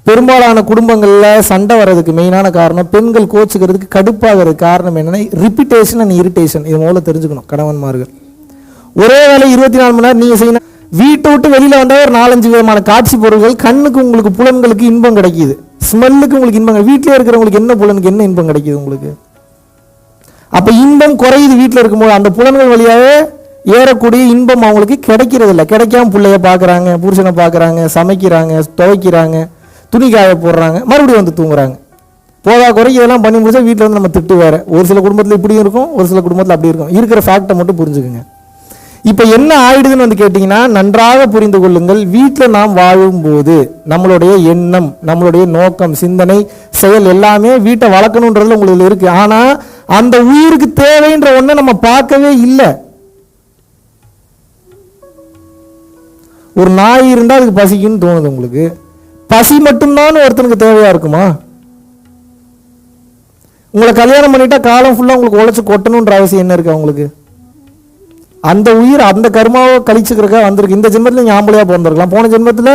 பெரும்பாலான குடும்பங்கள்ல சண்டை வர்றதுக்கு மெயினான காரணம், பெண்கள் கோச்சுக்கிறதுக்கு கடுப்பாகிறதுக்கு காரணம் என்னன்னா ரிப்பீட்டேஷன் அண்ட் இரிட்டேஷன். இது முதல்ல தெரிஞ்சுக்கணும். கணவன்மார்கள் ஒரே வேலை 24 மணி நேரம் நீங்க செய்யணும். வீட்டை விட்டு வெளியில வந்தா ஒரு 4-5 விதமான காட்சி பொருள்கள், கண்ணுக்கு உங்களுக்கு புலன்களுக்கு இன்பம் கிடைக்குது, ஸ்மெல்லுக்கு உங்களுக்கு இன்பம். வீட்டிலே இருக்கிறவங்களுக்கு என்ன புலனுக்கு என்ன இன்பம் கிடைக்குது உங்களுக்கு? அப்ப இன்பம் குறையுது வீட்டில் இருக்கும்போது. அந்த புலன்கள் வழியாவே ஏறக்கூடிய இன்பம் அவங்களுக்கு கிடைக்கிறது இல்லை. கிடைக்காம பிள்ளைய பாக்குறாங்க, புருஷனை பாக்குறாங்க, சமைக்கிறாங்க, துவைக்கிறாங்க, துணி காய போடுறாங்க, மறுபடியும் தூங்குறாங்க. போதா குறைக்கு இதெல்லாம் பண்ணி முடிச்சா வீட்டில் நம்ம திட்டு வேற. ஒரு சில குடும்பத்தில் இப்படியும் இருக்கும், ஒரு சில குடும்பத்தில் அப்படி இருக்கும். இருக்கிற ஃபேக்டை மட்டும் புரிஞ்சுக்குங்க. இப்ப என்ன ஆயிடுதுன்னு கேட்டீங்கன்னா, நன்றாக புரிந்து கொள்ளுங்கள். வீட்டில் நாம் வாழும்போது நம்மளுடைய எண்ணம், நம்மளுடைய நோக்கம், சிந்தனை, செயல் எல்லாமே வீட்டை வளர்க்கணுன்றதுல உங்களுக்கு இருக்கு. ஆனா அந்த உயிருக்கு தேவைன்ற ஒண்ணை நம்ம பார்க்கவே இல்லை. ஒரு நாய் இருந்தால் அதுக்கு பசிக்குன்னு தோணுது உங்களுக்கு, பசி மட்டும்தான் ஒருத்தனுக்கு தேவையா இருக்குமா? உங்களை கல்யாணம் பண்ணிட்டா காலம் ஃபுல்லா உங்களுக்கு உழைச்சு கொட்டணுன்ற அவசியம் என்ன இருக்கு அவங்களுக்கு? அந்த உயிர் அந்த கர்மாவை கழிச்சுக்கிறக்கா வந்திருக்கு. இந்த ஜென்மத்தில் நீங்க ஆம்பளையா பிறந்திருக்கலாம், போன ஜென்மத்தில்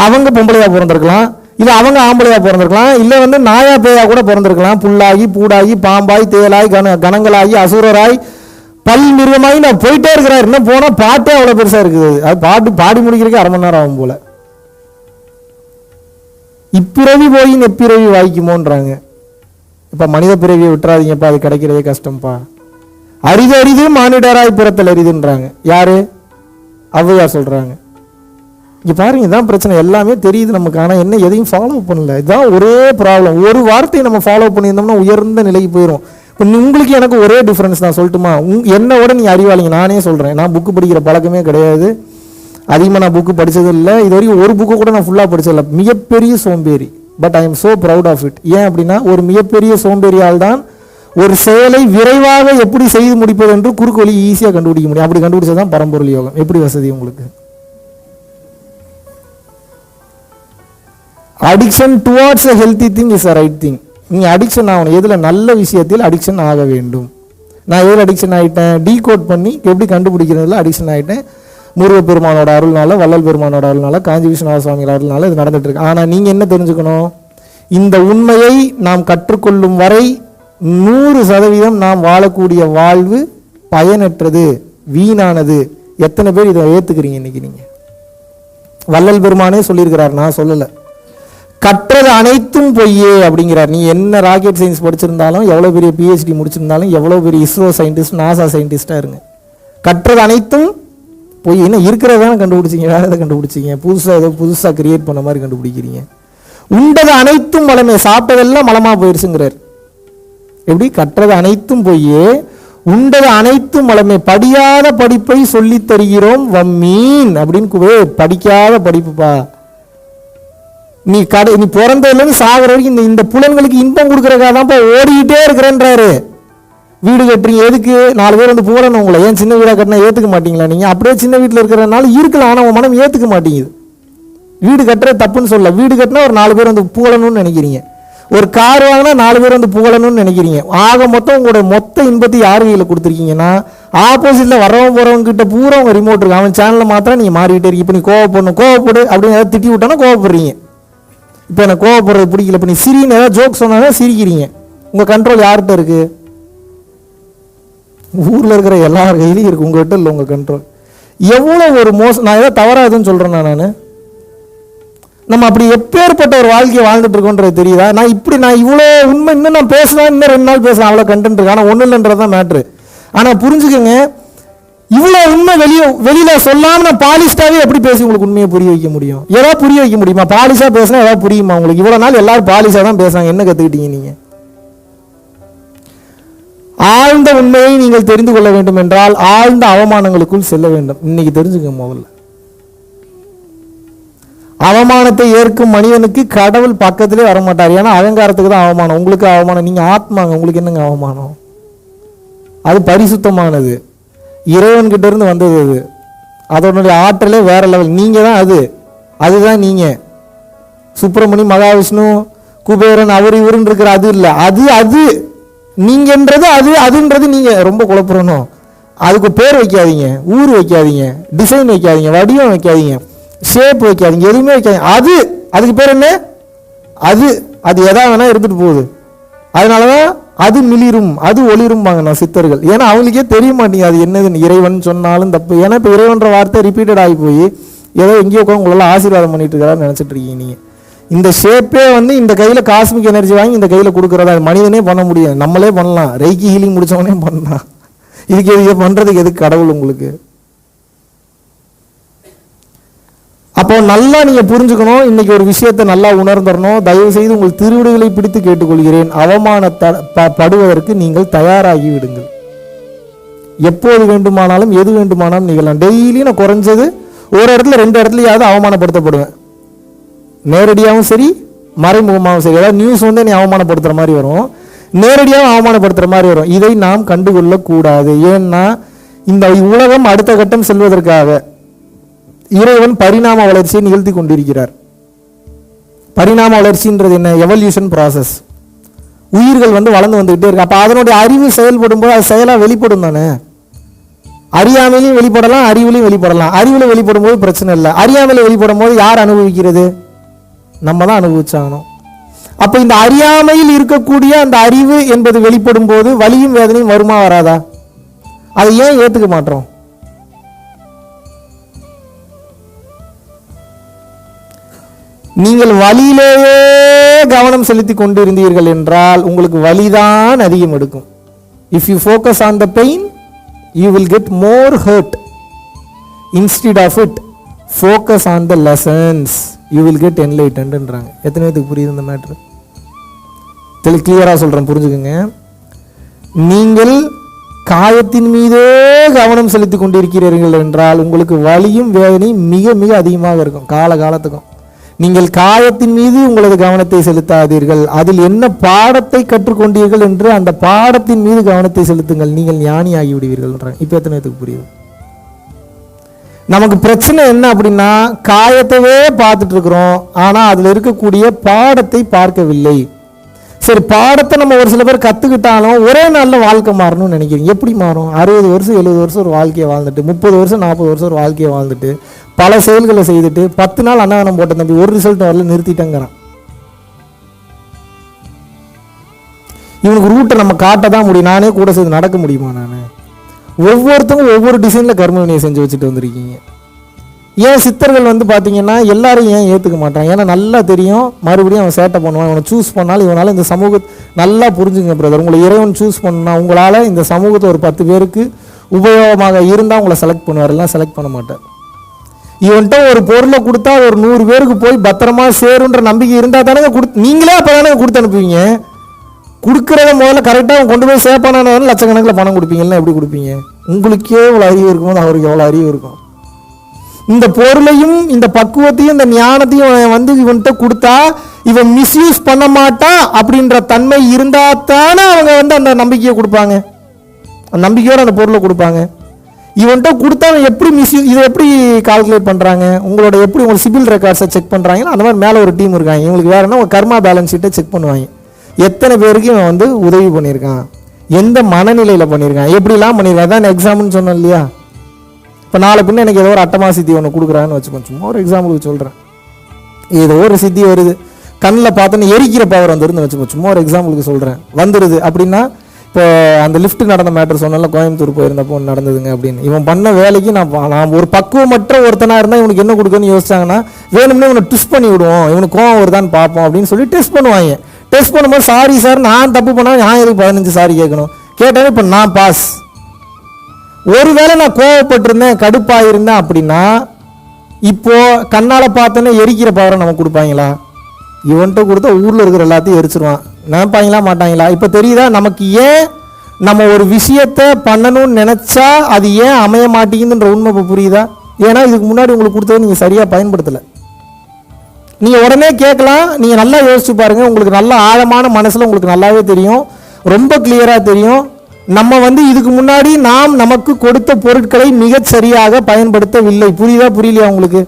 அவங்க பொம்பளையா பிறந்திருக்கலாம், இல்லை அவங்க ஆம்பளையா பிறந்திருக்கலாம், இல்லை நாயா பேயா கூட பிறந்திருக்கலாம். புல்லாகி பூடாகி பாம்பாய் தேலாய் கணங்களாகி அசுரராய் பல் மிருகமாகி நான் போயிட்டே இருக்கிறார். இன்னும் போனா பாட்டே அவ்வளவு பெருசா இருக்குது. அது பாடி முடிக்கிறதுக்கு 1/2 மணி நேரம் ஆகும் போல. இப்பிறவி போய் நெப்பிறவி வாய்க்குமோன்றாங்க. இப்ப மனித பிறவியை விட்டுறாதீங்கப்பா, அது கிடைக்கிறதே கஷ்டம்ப்பா. அரிது அரிது மானிடராய் பிறத்தல் அரிதுன்றாங்க. யாரு? ஔவையார் சொல்றாங்க. இங்க பாருங்க, இதான் பிரச்சனை. எல்லாமே தெரியுது நமக்கு, ஆனா என்ன எதையும் ஃபாலோ பண்ணல. இதுதான் ஒரே ப்ராப்ளம். ஒரு வார்த்தையை நம்ம ஃபாலோ பண்ணியிருந்தோம்னா உயர்ந்த நிலைக்கு போயிடும். இப்போ உங்களுக்கு எனக்கு ஒரே டிஃபரன்ஸ் தான் சொல்லட்டுமா? என்னோட நீ அறிவாளிங்க. நானே சொல்றேன், நான் புக்கு படிக்கிற பழக்கமே கிடையாது. அதிகமாக நான் புக்கு படித்தது இல்லை. இது வரைக்கும் ஒரு புக்கு கூட நான் ஃபுல்லாக படிச்சதில்லை. மிகப்பெரிய சோம்பேறி. But I am so proud of it. ஏன் அப்படின்னா, ஒரு மிகப்பெரிய சோம்பேறியால் தான் ஒரு செயலை விரைவாக எப்படி செய்து முடிப்பது என்று குறுக்கு வழி ஈஸியாக கண்டுபிடிக்க முடியும். அப்படி கண்டுபிடிச்சதான் பரம்பொருள் யோகம். எப்படி வசதி உங்களுக்கு? Addiction towards a healthy thing is a right thing. நீங்க அடிக்ஷன் ஆகணும். எதுல? நல்ல விஷயத்தில் அடிக்ஷன் ஆக வேண்டும். நான் எதில் அடிக்ஷன் ஆகிட்டேன்? டீகோட் பண்ணி எப்படி கண்டுபிடிக்கிறதுல அடிக்ஷன் ஆகிட்டேன். முருகப்பெருமானோட அருள்னால, வள்ளல் பெருமானோட அருள்னால, காஞ்சி விஸ்வநாத சுவாமியோட அருள்னால இது நடந்துட்டு இருக்கு. ஆனால் நீங்க என்ன தெரிஞ்சுக்கணும்? இந்த உண்மையை நாம் கற்றுக்கொள்ளும் வரை 100% நாம் வாழக்கூடிய வாழ்வு பயனற்றது, வீணானது. எத்தனை பேர் இதை ஏத்துக்கிறீங்க இன்னைக்கு? நீங்க வள்ளல் பெருமானே சொல்லியிருக்கிறார், நான் சொல்லலை. கற்றது அனைத்தும் பொய்யே அப்படிங்கிறார். நீ என்ன ராக்கெட் சயின்ஸ் படிச்சிருந்தாலும், எவ்வளோ பெரிய PhD முடிச்சிருந்தாலும், எவ்வளோ பெரிய இஸ்ரோ சயின்டிஸ்ட், நாசா சயின்டிஸ்டாக இருங்க, கற்றது அனைத்தும் பொய். என்ன இருக்கிறதான கண்டுபிடிச்சிங்க, வேற எதை கண்டுபிடிச்சிங்க? புதுசாக ஏதோ புதுசாக கிரியேட் பண்ண மாதிரி கண்டுபிடிக்கிறீங்க. உண்டது அனைத்தும் மலமே, சாப்பிட்டதெல்லாம் மலமாக போயிடுச்சுங்கிறார். எப்படி? கற்றது அனைத்தும் பொய்யே, உண்டது அனைத்தும் மலமே, படியாத படிப்பை சொல்லி தருகிறோம் வம்மீன் அப்படின்னு. படிக்காத படிப்புப்பா. நீ பிறந்ததுலேருந்து சாகிற வரைக்கும் இந்த புலன்களுக்கு இன்பம் கொடுக்கறதுக்காக தான்ப்பா ஓடிக்கிட்டே இருக்கிறேன்றாரு. வீடு கட்டுறீங்க எதுக்கு? 4 பேர் புகழணும் உங்களை. ஏன் சின்ன வீடாக கட்டினா ஏற்றுக்க மாட்டீங்களா? நீங்கள் அப்படியே சின்ன வீட்டில் இருக்கிறனால இருக்கலாம், ஆனால் உன் மனம் ஏற்றுக்க மாட்டேங்குது. வீடு கட்டுறது தப்புன்னு சொல்ல. வீடு கட்டினா ஒரு 4 பேர் புகழணும்னு நினைக்கிறீங்க. ஒரு கார் வாங்கினா 4 பேர் புகழணும்னு நினைக்கிறீங்க. ஆக மொத்தம் உங்களோட மொத்த இன்பத்தை யார் கையில் கொடுத்துருக்கீங்கன்னா, ஆப்போசிட்டில் வரவங்க போகிறவங்க கிட்ட பூரா உங்கள் ரிமோட் இருக்கு. அவன் சேனலில் மாத்திரம் நீங்கள் மாறிக்கிட்டே இருக்கீங்க. இப்போ நீ கோவப்படு அப்படின்னு ஏதாவது திட்டி விட்டானா கோவப்படுறீங்க. இப்போ எனக்கு கோவப்படுறது பிடிக்கல. இப்போ நீ சிரின்னு ஏதாவது ஜோக் சொன்னாலும் சிரிக்கிறீங்க. உங்கள் கண்ட்ரோல் யார்கிட்ட இருக்கு? ஊரில் இருக்கிற எல்லார் கையிலையும் இருக்கு, உங்கள்கிட்ட இல்லை உங்கள் கண்ட்ரோல். எவ்வளோ ஒரு மோசம். நான் ஏதாவது தவறாதுன்னு சொல்கிறேன்னா நான் நம்ம அப்படி எப்பேற்பட்ட ஒரு வாழ்க்கையை வாழ்ந்துட்டு இருக்கோன்றது தெரியுதா? நான் இவ்வளோ உண்மை இன்னும் நான் பேசலாம், இன்னும் 2 நாள் பேசலாம், அவ்வளோ கண்டென்ட் இருக்கு. ஆனால் ஒன்றும் இல்லைன்றது தான் மேட்ரு. ஆனால் புரிஞ்சுக்கோங்க, இவ்வளோ உண்மை வெளியில சொல்லாம நான் பாலிஸ்டாவே எப்படி பேசி உங்களுக்கு உண்மையை புரிய வைக்க முடியும்? ஏதாவது புரிய வைக்க முடியுமா? பாலிஷா பேசினா ஏதாவது புரியுமா உங்களுக்கு? இவ்வளோ நாள் எல்லாரும் பாலிஷா தான் பேசுறாங்க. என்ன கற்றுக்கிட்டீங்க நீங்க? ஆழ்ந்த உண்மையை நீங்கள் தெரிந்து கொள்ள வேண்டும் என்றால் ஆழ்ந்த அவமானங்களுக்குள் செல்ல வேண்டும். இன்னைக்கு தெரிஞ்சுக்கங்க. முதல்ல அவமானத்தை ஏற்கும் மனிதனுக்கு கடவுள் பக்கத்திலே வரமாட்டார். ஏன்னா அகங்காரத்துக்கு தான் அவமானம். உங்களுக்கு அவமானம், நீங்க ஆத்மாங்க, உங்களுக்கு என்னங்க அவமானம்? அது பரிசுத்தமானது, இறைவன் கிட்ட இருந்து வந்தது. அது அதனுடைய ஆற்றலே வேற லெவல். நீங்க தான் அதுதான் நீங்க. சுப்பிரமணி, மகாவிஷ்ணு, குபேரன், அவர் இவருன்னு இருக்கிற அது இல்லை. அது நீங்கன்றது அதுன்றது நீங்க. ரொம்ப குழப்பறணும். அதுக்கு பேர் வைக்காதீங்க, ஊர் வைக்காதீங்க, டிசைன் வைக்காதீங்க, வடிவம் வைக்காதீங்க, ஷேப் வைக்காதீங்க, எதுவுமே வைக்காதீங்க. அதுக்கு பேர் என்ன? அது எதா வேணா இருந்துட்டு போகுது. அதனாலதான் அது மிளிரும், அது ஒளிரும்பாங்க நான் சித்தர்கள். ஏன்னா அவங்களுக்கே தெரிய மாட்டேங்குது அது என்னதுன்னு. இறைவன் சொன்னாலும் தப்பு. ஏன்னா இப்போ இறைவன்ற வார்த்தை ரிப்பீட்டட் ஆகி போய் ஏதோ எங்கேயோ உட்காந்து உங்களெல்லாம் ஆசீர்வாதம் பண்ணிட்டு இருக்கிறான்னு நினைச்சிட்டு இருக்கீங்க நீங்க. இந்த ஷேப்பே இந்த கையில காஸ்மிக் எனர்ஜி வாங்கி இந்த கையில கொடுக்கறதா மனிதனே பண்ண முடியாது. நம்மளே பண்ணலாம், ரெய்கி ஹீலிங் முடிச்சவனே பண்ணலாம். இதுக்கு பண்றதுக்கு எதுக்கு கடவுள் உங்களுக்கு? அப்போ நல்லா நீங்க புரிஞ்சுக்கணும். இன்னைக்கு ஒரு விஷயத்தை நல்லா உணர்ந்துடணும். தயவு செய்து உங்கள் திருவிடுகளை பிடித்து கேட்டுக்கொள்கிறேன், அவமானப்படுவதற்கு நீங்கள் தயாராகி விடுங்கள். எப்போது வேண்டுமானாலும் எது வேண்டுமானாலும் நிகழலாம். டெய்லி நான் குறைஞ்சது ஒரு இடத்துல 2 இடத்துலயாவது அவமானப்படுத்தப்படுவேன். நேரடியாகவும் சரி, மறைமுகமாகவும் சரி. ஏதாவது நியூஸ் நீ அவமானப்படுத்துற மாதிரி வரும், நேரடியாக அவமானப்படுத்துற மாதிரி வரும். இதை நாம் கண்டுகொள்ள கூடாது. ஏன்னா இந்த உலகம் அடுத்த கட்டம் செல்வதற்காக இறைவன் பரிணாம வளர்ச்சியை நிகழ்த்தி கொண்டிருக்கிறார். பரிணாம வளர்ச்சின்றது என்ன? Evolution process. உயிர்கள் வந்து வளர்ந்து வந்துகிட்டே இருக்கு. அப்போ அதனுடைய அறிவு செயல்படும் போது அது செயலாக வெளிப்படும் தானே. அறியாமையிலையும் வெளிப்படலாம், அறிவுலையும் வெளிப்படலாம். அறிவில் வெளிப்படும் போது பிரச்சனை இல்லை. அறியாமையில் வெளிப்படும் போது யார் அனுபவிக்கிறது? நம்ம தான் அனுபவிச்சாகணும். அப்போ இந்த அறியாமையில் இருக்கக்கூடிய அந்த அறிவு என்பது வெளிப்படும் போது வலியும் வேதனையும் வருமா வராதா? அதை ஏன் ஏற்றுக்க மாட்டோம்? நீங்கள் வலியிலேயே கவனம் செலுத்தி கொண்டு இருந்தீர்கள் என்றால் உங்களுக்கு வலிதான் அதிகம் எடுக்கும். If you focus on the pain you will get more hurt. Instead of it, focus on the lessons, you will get enlightened ன்றாங்க. எத்தனை பேருக்கு புரியுது இந்த மேட்டர்? கிளியராக சொல்கிறேன், புரிஞ்சுக்கோங்க. நீங்கள் காயத்தின் மீதே கவனம் செலுத்தி கொண்டிருக்கிறீர்கள் என்றால் உங்களுக்கு வலியும் வேதனையும் மிக மிக அதிகமாக இருக்கும் காலகாலத்துக்கும். நீங்கள் காயத்தின் மீது உங்களது கவனத்தை செலுத்தாதீர்கள். அதில் என்ன பாடத்தை கற்றுக்கொண்டீர்கள் என்று அந்த பாடத்தின் மீது கவனத்தை செலுத்துங்கள். நீங்கள் ஞானி ஆகி விடுவீர்கள். இப்போ எத்தனை பேருக்கு புரியுது? நமக்கு பிரச்சனை என்ன அப்படின்னா, காயத்தவே பார்த்துட்டு இருக்கிறோம், ஆனால் அதில் இருக்கக்கூடிய பாடத்தை பார்க்கவில்லை. சரி, பாடத்தை நம்ம ஒரு சில பேர் கற்றுக்கிட்டாலும் ஒரே நாளில் வாழ்க்கை மாறணும்னு நினைக்கிறீங்க. எப்படி மாறும்? 60 வருஷம் 70 வருஷம் ஒரு வாழ்க்கையை வாழ்ந்துட்டு, 30 வருஷம் 40 வருஷம் ஒரு வாழ்க்கையை வாழ்ந்துட்டு, பல செயல்களை செய்துட்டு 10 நாள் அன்னதானம் போட்ட தம்பி ஒரு ரிசல்ட் வரல, நிறுத்திட்டேங்கிறான். இவனுக்கு ரூட்டை நம்ம காட்ட தான் முடியும். நானே கூட சேர்ந்து நடக்க முடியுமா? நான் ஒவ்வொருத்தரும் ஒவ்வொரு டிசைனில் கர்மவினையை செஞ்சு வச்சுட்டு வந்திருக்கீங்க. ஏன் சித்தர்கள் வந்து பார்த்தீங்கன்னா எல்லாரும் ஏன் ஏற்றுக்க மாட்டாங்க? ஏன்னா நல்லா தெரியும் மறுபடியும் அவன் சேட்டை பண்ணுவான். இவனை சூஸ் பண்ணாலும் இவனால் இந்த சமூகத்தை நல்லா புரிஞ்சுங்க பிரதர். உங்களை இறைவன் சூஸ் பண்ணா உங்களால் இந்த சமூகத்தை ஒரு 10 பேருக்கு உபயோகமாக இருந்தால் உங்களை செலக்ட் பண்ணுவார், எல்லாம் செலக்ட் பண்ண மாட்டார். இவன்கிட்ட ஒரு பொருளை கொடுத்தா ஒரு 100 பேருக்கு போய் பத்திரமா சேருன்ற நம்பிக்கை இருந்தால் தானே நீங்களே அப்போ தானே கொடுத்து அனுப்புவீங்க. கொடுக்குறத முதல்ல கரெக்டாக கொண்டு போய் சேப்பானாலும் லட்சக்கணக்கில் பணம் கொடுப்பீங்கன்னா எப்படி கொடுப்பீங்க? உங்களுக்கே இவ்வளோ அறிவு இருக்கும்போது அவருக்கு எவ்வளோ அறிவு இருக்கும்? இந்த பொருளையும் இந்த பக்குவத்தையும் இந்த ஞானத்தையும் வந்து இவன்கிட்ட கொடுத்தா இவன் மிஸ்யூஸ் பண்ண மாட்டான் அப்படின்ற தன்மை இருந்தா தானே அவங்க வந்து அந்த நம்பிக்கையை கொடுப்பாங்க, அந்த நம்பிக்கையோட அந்த பொருளை கொடுப்பாங்க. இவன்கிட்ட கொடுத்தா எப்படி மிஸ்யூஸ், இதை எப்படி கால்குலேட் பண்ணுறாங்க? உங்களோட எப்படி உங்களோட சிபில் ரெக்கார்ட்ஸை செக் பண்ணுறாங்கன்னா அந்த மாதிரி மேலே ஒரு டீம் இருக்காங்க. இவங்களுக்கு வேற என்ன, கர்மா பேலன்ஸ் ஷீட்டை செக் பண்ணுவாங்க. எத்தனை பேருக்கு இவன் வந்து உதவி பண்ணியிருக்கான், எந்த மனநிலையில் பண்ணியிருக்கான், எப்படிலாம் பண்ணியிருக்கான். அதான் எக்ஸாம்பிள்னு சொன்னேன் இல்லையா? இப்போ நாளை பின்ன எனக்கு ஏதோ ஒரு அட்டமா சித்தி ஒன்று கொடுக்குறான்னு வச்சுக்கோங்க, சும்மா ஒரு எக்ஸாம்பிளுக்கு சொல்கிறேன். ஏதோ ஒரு சித்தி வருது, கண்ணில் பார்த்தோன்னு எரிக்கிற பவர் வந்துருன்னு வச்சுக்கோ, சும்மா ஒரு எக்ஸாம்பிளுக்கு சொல்கிறேன், வந்துடுது அப்படின்னா, இப்போ அந்த லிஃப்ட் நடந்த மேட்டர் சொன்னால கோயம்புத்தூர் போயிருந்தப்போ நடந்ததுங்க அப்படின்னு. இவன் பண்ண வேலைக்கு நான் ஒரு பக்குவமற்ற ஒருத்தனாக இருந்தால் இவனுக்கு என்ன கொடுக்குன்னு யோசிச்சாங்கன்னா, வேணும்னே இவனை ட்விஸ்ட் பண்ணி விடுவோம், இவனுக்கு கோவம் வருதான்னு பார்ப்போம் அப்படின்னு சொல்லி டெஸ்ட் பண்ணுவாங்க. டெஸ்ட் பண்ணும்போது சாரி சார் நான் தப்பு பண்ணால் நான் எதுக்கு 15 சாரி கேட்கணும்? கேட்டாலும் இப்போ நான் பாஸ். ஒருவேளை நான் கோவப்பட்டிருந்தேன் கடுப்பாயிருந்தேன் அப்படின்னா இப்போ கண்ணால் பார்த்தோன்னே எரிக்கிற பவரை நமக்கு கொடுப்பாங்களா? இவன்கிட்ட கொடுத்தா ஊரில் இருக்கிற எல்லாத்தையும் எரிச்சிருவான். நினைப்பாங்களா மாட்டாங்களா? இப்போ தெரியுதா நமக்கு ஏன் நம்ம ஒரு விஷயத்தை பண்ணணும்னு நினச்சா அது ஏன் அமைய மாட்டேங்குதுன்ற உண்மை இப்போ புரியுதா? ஏன்னா இதுக்கு முன்னாடி உங்களுக்கு கொடுத்ததை நீங்கள் சரியாக பயன்படுத்தலை. நீங்கள் உடனே கேட்கலாம், நீங்கள் நல்லா யோசிச்சு பாருங்கள், உங்களுக்கு நல்ல ஆழமான மனசில் உங்களுக்கு நல்லாவே தெரியும், ரொம்ப கிளியராக தெரியும். நம்ம வந்து இதுக்கு முன்னாடி நாம் நமக்கு கொடுத்த பொருட்களை மிகச் சரியாக பயன்படுத்தவில்லை. புரியுதா புரியலையா உங்களுக்கு?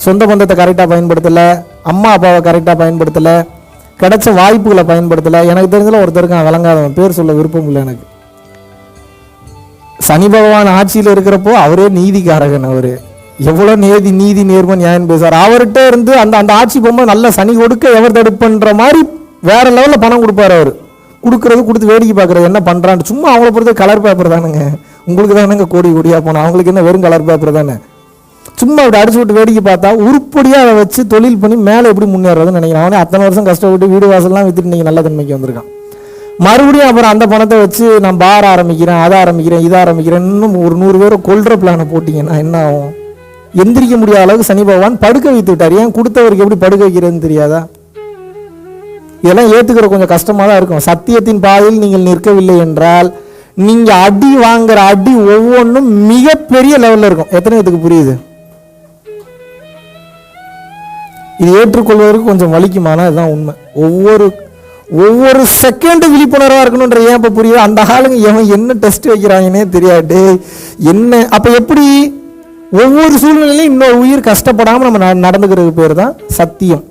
சொந்த பந்தத்தை கரெக்டாக பயன்படுத்தலை, அம்மா அப்பாவை கரெக்டாக பயன்படுத்தலை, கிடைச்ச வாய்ப்புகளை பயன்படுத்தலை. எனக்கு தெரிஞ்சதில் ஒருத்தருக்கு விளங்காதவன், பேர் சொல்ல விருப்பம் இல்லை எனக்கு. சனி பகவான் ஆட்சியில் இருக்கிறப்போ அவரே நீதிக்காரகன், அவர் எவ்வளோ நீதி நேர்மை நியாயம் பேசுவார். அவர்கிட்ட இருந்து அந்த அந்த ஆட்சி போகும்போது நல்ல சனி கொடுக்க எவர் தடுப்புன்ற மாதிரி வேற லெவலில் பணம் கொடுப்பார். அவர் கொடுக்குறது கொடுத்து வேடிக்கை பார்க்குறது என்ன பண்ணுறான்னு சும்மா அவங்கள பொறுத்த கலர் பேப்பர் தானுங்க. உங்களுக்கு தானேங்க கோடி கோடியாக போனோம், அவங்களுக்கு என்ன வெறும் கலர் பேப்பர் தானே. சும்மா அப்படி அடிச்சு விட்டு வேடிக்கை பார்த்தா உருப்படியாக அதை வச்சு தொழில் பண்ணி மேலே எப்படி முன்னேறதுன்னு நினைக்கிறேன். அவனே அத்தனை வருஷம் கஷ்டப்பட்டு வீடு வாசல்லாம் வித்துட்டு நீங்கள் நல்ல தன்மைக்கு வந்திருக்கான். மறுபடியும் அப்புறம் அந்த பணத்தை வச்சு நான் பார் ஆரம்பிக்கிறேன், அதை ஆரம்பிக்கிறேன், இதை ஆரம்பிக்கிறேன், இன்னும் ஒரு 100 பேரை கொல்ற பிளானை போட்டிங்கன்னா என்ன ஆகும்? எந்திரிக்க முடியாத அளவுக்கு சனி பகவான் படுக்க வைத்து விட்டார். ஏன் கொடுத்தவருக்கு எப்படி படுக்க வைக்கிறதுன்னு தெரியாதா? இதெல்லாம் ஏற்றுக்கிற கொஞ்சம் கஷ்டமாக தான் இருக்கும். சத்தியத்தின் பாதையில் நீங்கள் நிற்கவில்லை என்றால் நீங்கள் அடி வாங்குற அடி ஒவ்வொன்றும் மிகப்பெரிய லெவலில் இருக்கும். எத்தனை பேருக்கு புரியுது? இது ஏற்றுக்கொள்வதற்கு கொஞ்சம் வலிக்குமானா இதுதான் உண்மை. ஒவ்வொரு செகண்டு விழிப்புணர்வாக இருக்கணுன்ற ஏன் இப்போ புரியுது? அந்த ஆளுங்க எவன் என்ன டெஸ்ட் வைக்கிறாங்கன்னே தெரியாது என்ன. அப்போ எப்படி ஒவ்வொரு சூழ்நிலையிலும் இன்னொரு உயிர் கஷ்டப்படாமல் நம்ம நடந்துக்கிறது பேர் தான் சத்தியம்.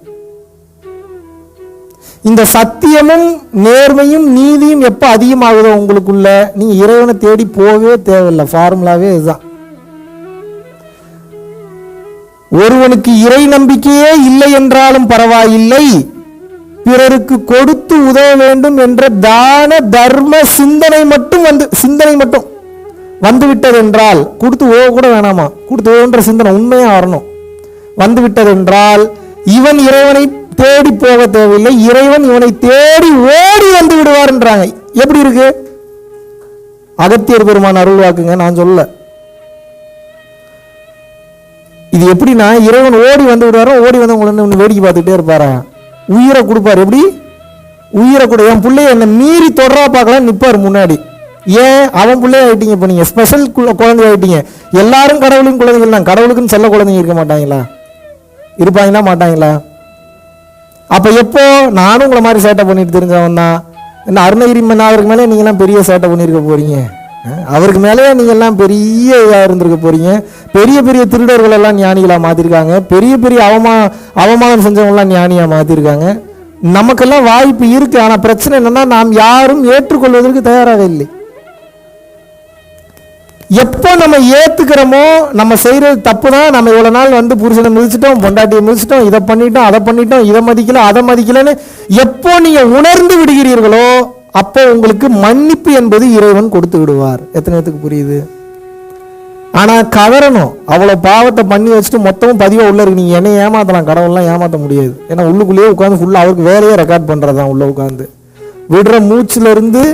இந்த சத்தியமும் நேர்மையும் நீதியும் எப்ப அதிகமாகுதோ உங்களுக்குள்ள, நீங்க இறைவனை தேடி போகவே தேவையில்லை. ஃபார்முலாவே இதுதான். ஒருவனுக்கு இறை நம்பிக்கையே இல்லை என்றாலும் பரவாயில்லை, பிறருக்கு கொடுத்து உதவ வேண்டும் என்ற தான தர்ம சிந்தனை மட்டும் வந்துவிட்டது என்றால், கொடுத்து உதவ கூட வேணாமா, கொடுத்து உதவுன்ற சிந்தனை உண்மையா வரணும். வந்துவிட்டது என்றால் இவன் இறைவனை தேடி போக தேவையில்லை, இறைவன் இவனை தேடி ஓடி வந்து விடுவார் என்றாங்க. எப்படி இருக்கு? அகத்தியர் பெருமான் அருள் வாக்குங்க, நான் சொல்ல. இது எப்படின்னா, இறைவன் ஓடி வந்து விடுவாரோ, ஓடி வந்து உங்களை வேடிக்கை பார்த்துக்கிட்டே இருப்பாரா, உயிரை கொடுப்பார். எப்படி உயிரை கூட? என் பிள்ளைய என்ன மீறி தொடரா பார்க்கலாம் நிற்பார் முன்னாடி. ஏன்? அவன் பிள்ளைய ஆயிட்டீங்க, இப்போ நீங்க ஸ்பெஷல் குழந்தை ஆயிட்டீங்க. எல்லாரும் கடவுளின் குழந்தைகள் தான். கடவுளுக்குன்னு செல்ல குழந்தைங்க இருக்க மாட்டாங்களா? இருப்பாங்களா மாட்டாங்களா? அப்ப எப்போ நானும் உங்களை மாதிரி சேட்டை பண்ணிட்டு தெரிஞ்சவன் தான். என்ன அருணகிரி அவருக்கு மேலே நீங்க எல்லாம் பெரிய சேட்டை பண்ணிருக்க போறீங்க, அவருக்கு மேலே நீங்க எல்லாம் பெரிய இதா இருந்திருக்க போறீங்க. பெரிய பெரிய திருடர்கள் எல்லாம் ஞானிகளா மாத்திருக்காங்க, பெரிய பெரிய அவமானம் செஞ்சவங்க எல்லாம் ஞானியா மாத்திருக்காங்க. நமக்கெல்லாம் வாய்ப்பு இருக்கு. ஆனா பிரச்சனை என்னன்னா, நாம் யாரும் ஏற்றுக்கொள்வதற்கு தயாராக இல்லை. எப்போ நம்ம ஏத்துக்கிறோமோ, நம்ம செய்யறது தப்பு தான், நம்ம இவ்வளவு நாள் வந்து புருஷனை மிதிச்சிட்டோம், பொண்டாட்டியை மிதிச்சிட்டோம், இதை பண்ணிட்டோம், அதை பண்ணிட்டோம், இதை மதிக்கல, அதை மதிக்கலன்னு எப்போ நீங்க உணர்ந்து விடுகிறீர்களோ, அப்போ உங்களுக்கு மன்னிப்பு என்பது இறைவன் கொடுத்து விடுவார். எத்தனை பேருக்கு புரியுது? ஆனா கவரணும். அவ்வளவு பாவத்தை பண்ணி வச்சுட்டு மொத்தமும் பதிவா உள்ள இருக்கு. நீங்க என்ன ஏமாத்தலாம், கடவுள்லாம் ஏமாத்த முடியாது. ஏன்னா உள்ளுக்குள்ளேயே உட்காந்து ஃபுல்லா அவருக்கு வேலையே ரெக்கார்ட் பண்றதுதான். உள்ள உட்காந்து விடுற மூச்சுல இருந்து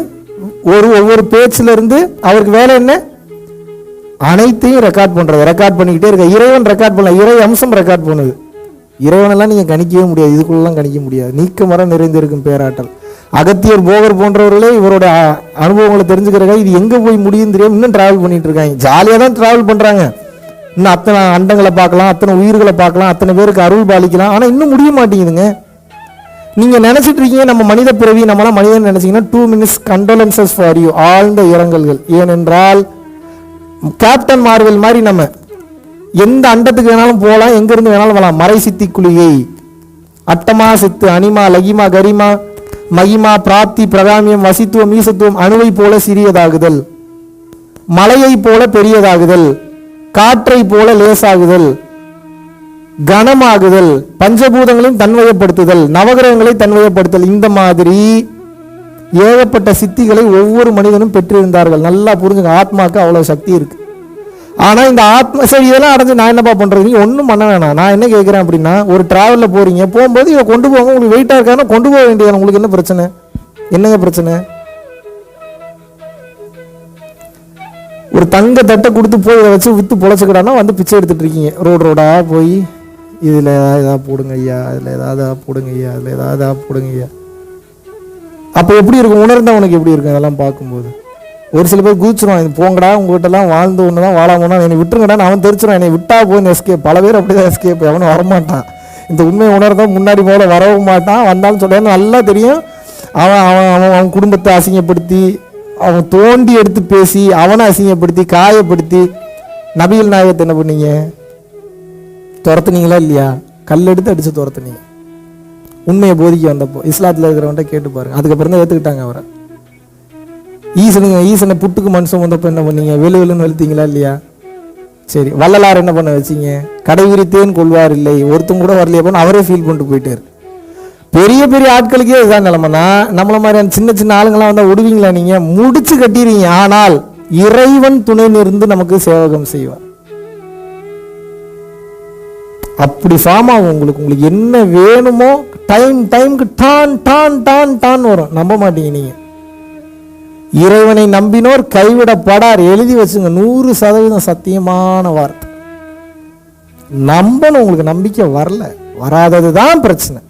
ஒவ்வொரு பேச்சுல இருந்து அவருக்கு வேலை என்ன? அனைத்தையும் ரெக்கார்ட் பண்றது. ரெக்கார்ட் பண்ணிக்கிட்டே இருக்க. இறைவன் ரெக்கார்ட் பண்ணல, இறை அம்சம் ரெக்கார்ட் பண்ணுது. இறைவனெல்லாம் நீங்க கணிக்கவே முடியாது, இதுக்குள்ளெல்லாம் கணிக்க முடியாது. நீக்க மரம் நிறைந்திருக்கும் பேராற்றல். அகத்தியர் போகர் போன்றவர்களே இவரோட அனுபவங்களை தெரிஞ்சுக்கிறக்காக இது எங்க போய் முடியும் தெரியாம இன்னும் டிராவல் பண்ணிட்டு இருக்காங்க. ஜாலியா தான் டிராவல் பண்றாங்க. இன்னும் அத்தனை அண்டங்களை பார்க்கலாம், அத்தனை உயிர்களை பார்க்கலாம், அத்தனை பேருக்கு அருள் பாலிக்கலாம். ஆனா இன்னும் முடிய மாட்டேங்குதுங்க. நீங்க நினைச்சிட்டு இருக்கீங்க நம்ம மனித பிறவி, நம்மளாம் மனிதன் நினைச்சீங்கன்னா 2 minutes கண்டோலன்சஸ் ஃபார் யூ, ஆழ்ந்த இரங்கல்கள். ஏனென்றால் கேப்டன் மார்வெல் மாதிரி நம்ம எந்த அண்டத்துக்கு வேணாலும் போகலாம், எங்க இருந்து வேணாலும் வரலாம். மறை சித்தி குளிகை, அட்டமா சித்து, அனிமா, லகிமா, கரிமா, மகிமா, பிராப்தி, பிரகாமியம், வசித்துவம், ஈசத்துவம், அணுவை போல சிறியதாகுதல், மலையை போல பெரியதாகுதல், காற்றை போல லேசாகுதல், கனமாகுதல், பஞ்சபூதங்களையும் தன்வயப்படுத்துதல், நவகிரகங்களை தன்வயப்படுத்தல், இந்த மாதிரி ஏகப்பட்ட சித்திகளை ஒவ்வொரு மனிதனும் பெற்றிருந்தார்கள். நல்லா புரிஞ்சுங்க, ஆத்மாக்கு அவ்வளவு சக்தி இருக்கு. ஆனா இந்த ஆத்மா சரி இதெல்லாம் அடைஞ்சு நான் என்னப்பா பண்றது? நீங்க ஒன்றும் பண்ண வேணாம். நான் என்ன கேட்கிறேன் அப்படின்னா, ஒரு டிராவல்ல போறீங்க, போகும்போது இதை கொண்டு போங்க, உங்களுக்கு வெயிட்டா இருக்கானா கொண்டு போக வேண்டியது. உங்களுக்கு என்ன பிரச்சனை? என்னங்க பிரச்சனை? ஒரு தங்க தட்டை கொடுத்து போய் இதை வச்சு வித்து பொழைச்சுக்கிட்டானா வந்து பிச்சை எடுத்துட்டு இருக்கீங்க. ரோடா போய் இதுல ஏதாவது போடுங்க ஐயா, இதுல ஏதாவது போடுங்க ஐயா, இதுல ஏதாவது போடுங்க ஐயா. அப்ப எப்படி இருக்கும்? உணர்ந்தவனுக்கு எப்படி இருக்கும்? அதெல்லாம் பார்க்கும்போது ஒரு சில பேர் குதிச்சிருவான், போங்கடா உங்ககிட்ட எல்லாம் வாழ்ந்து ஒண்ணுதான் வாழாமோனா என்னை விட்டுருங்கடா, அவன் தெரிச்சிருவான், என்னை விட்டா போய் எஸ்கேப். பல பேர் அப்படிதான் எஸ்கேப், அவனும் வரமாட்டான். இந்த உண்மையை உணர்ந்தான் முன்னாடி போல வரவும் மாட்டான். வந்தாலும் சொல்ல நல்லா தெரியும். அவன் குடும்பத்தை அசிங்கப்படுத்தி, அவன் தோண்டி எடுத்து பேசி, அவனை அசிங்கப்படுத்தி காயப்படுத்தி. நபிகள் நாயகத்தை என்ன பண்ணீங்க? துரத்துனீங்களா இல்லையா? கல்லெடுத்து அடிச்சு துரத்துனீங்க. உண்மையை போதிக்க வந்தப்போ இஸ்லாத்துல இருக்கிறவன்ட்ட கேட்டு பாருங்க. அதுக்கப்புறம் தான் ஏத்துக்கிட்டாங்க அவரை. ஈசனை புட்டுக்கு மனுஷன் வந்தப்போ என்ன பண்ணீங்க? வெளுன்னு வெளுத்தீங்களா இல்லையா? சரி, வள்ளலார் என்ன பண்ண வச்சீங்க? கடை விரித்தேன் கொள்வார் இல்லை, ஒருத்தம் கூட வரலையே, அவரே ஃபீல் பண்ணிட்டு போயிட்டாரு. பெரிய பெரிய ஆட்களுக்கே இதுதான் நிலைமைனா, நம்மள மாதிரியான சின்ன சின்ன ஆளுங்களாம் வந்தா விடுவீங்களா? நீங்க முடிச்சு கட்டிடுவீங்க. ஆனால் இறைவன் துணை நின்று நமக்கு சேவகம் செய்வார். அப்படி ஃபார்ம் ஆகும் உங்களுக்கு என்ன வேணுமோ டைமுக்கு டான் டான் டான் டான் வரும். நம்ப மாட்டீங்க நீங்க. இறைவனை நம்பினோர் கைவிடப்படார். எழுதி வச்சுங்க, 100% சத்தியமான வார்த்தை. நம்பணும். உங்களுக்கு நம்பிக்கை வரல, வராததுதான் பிரச்சனை.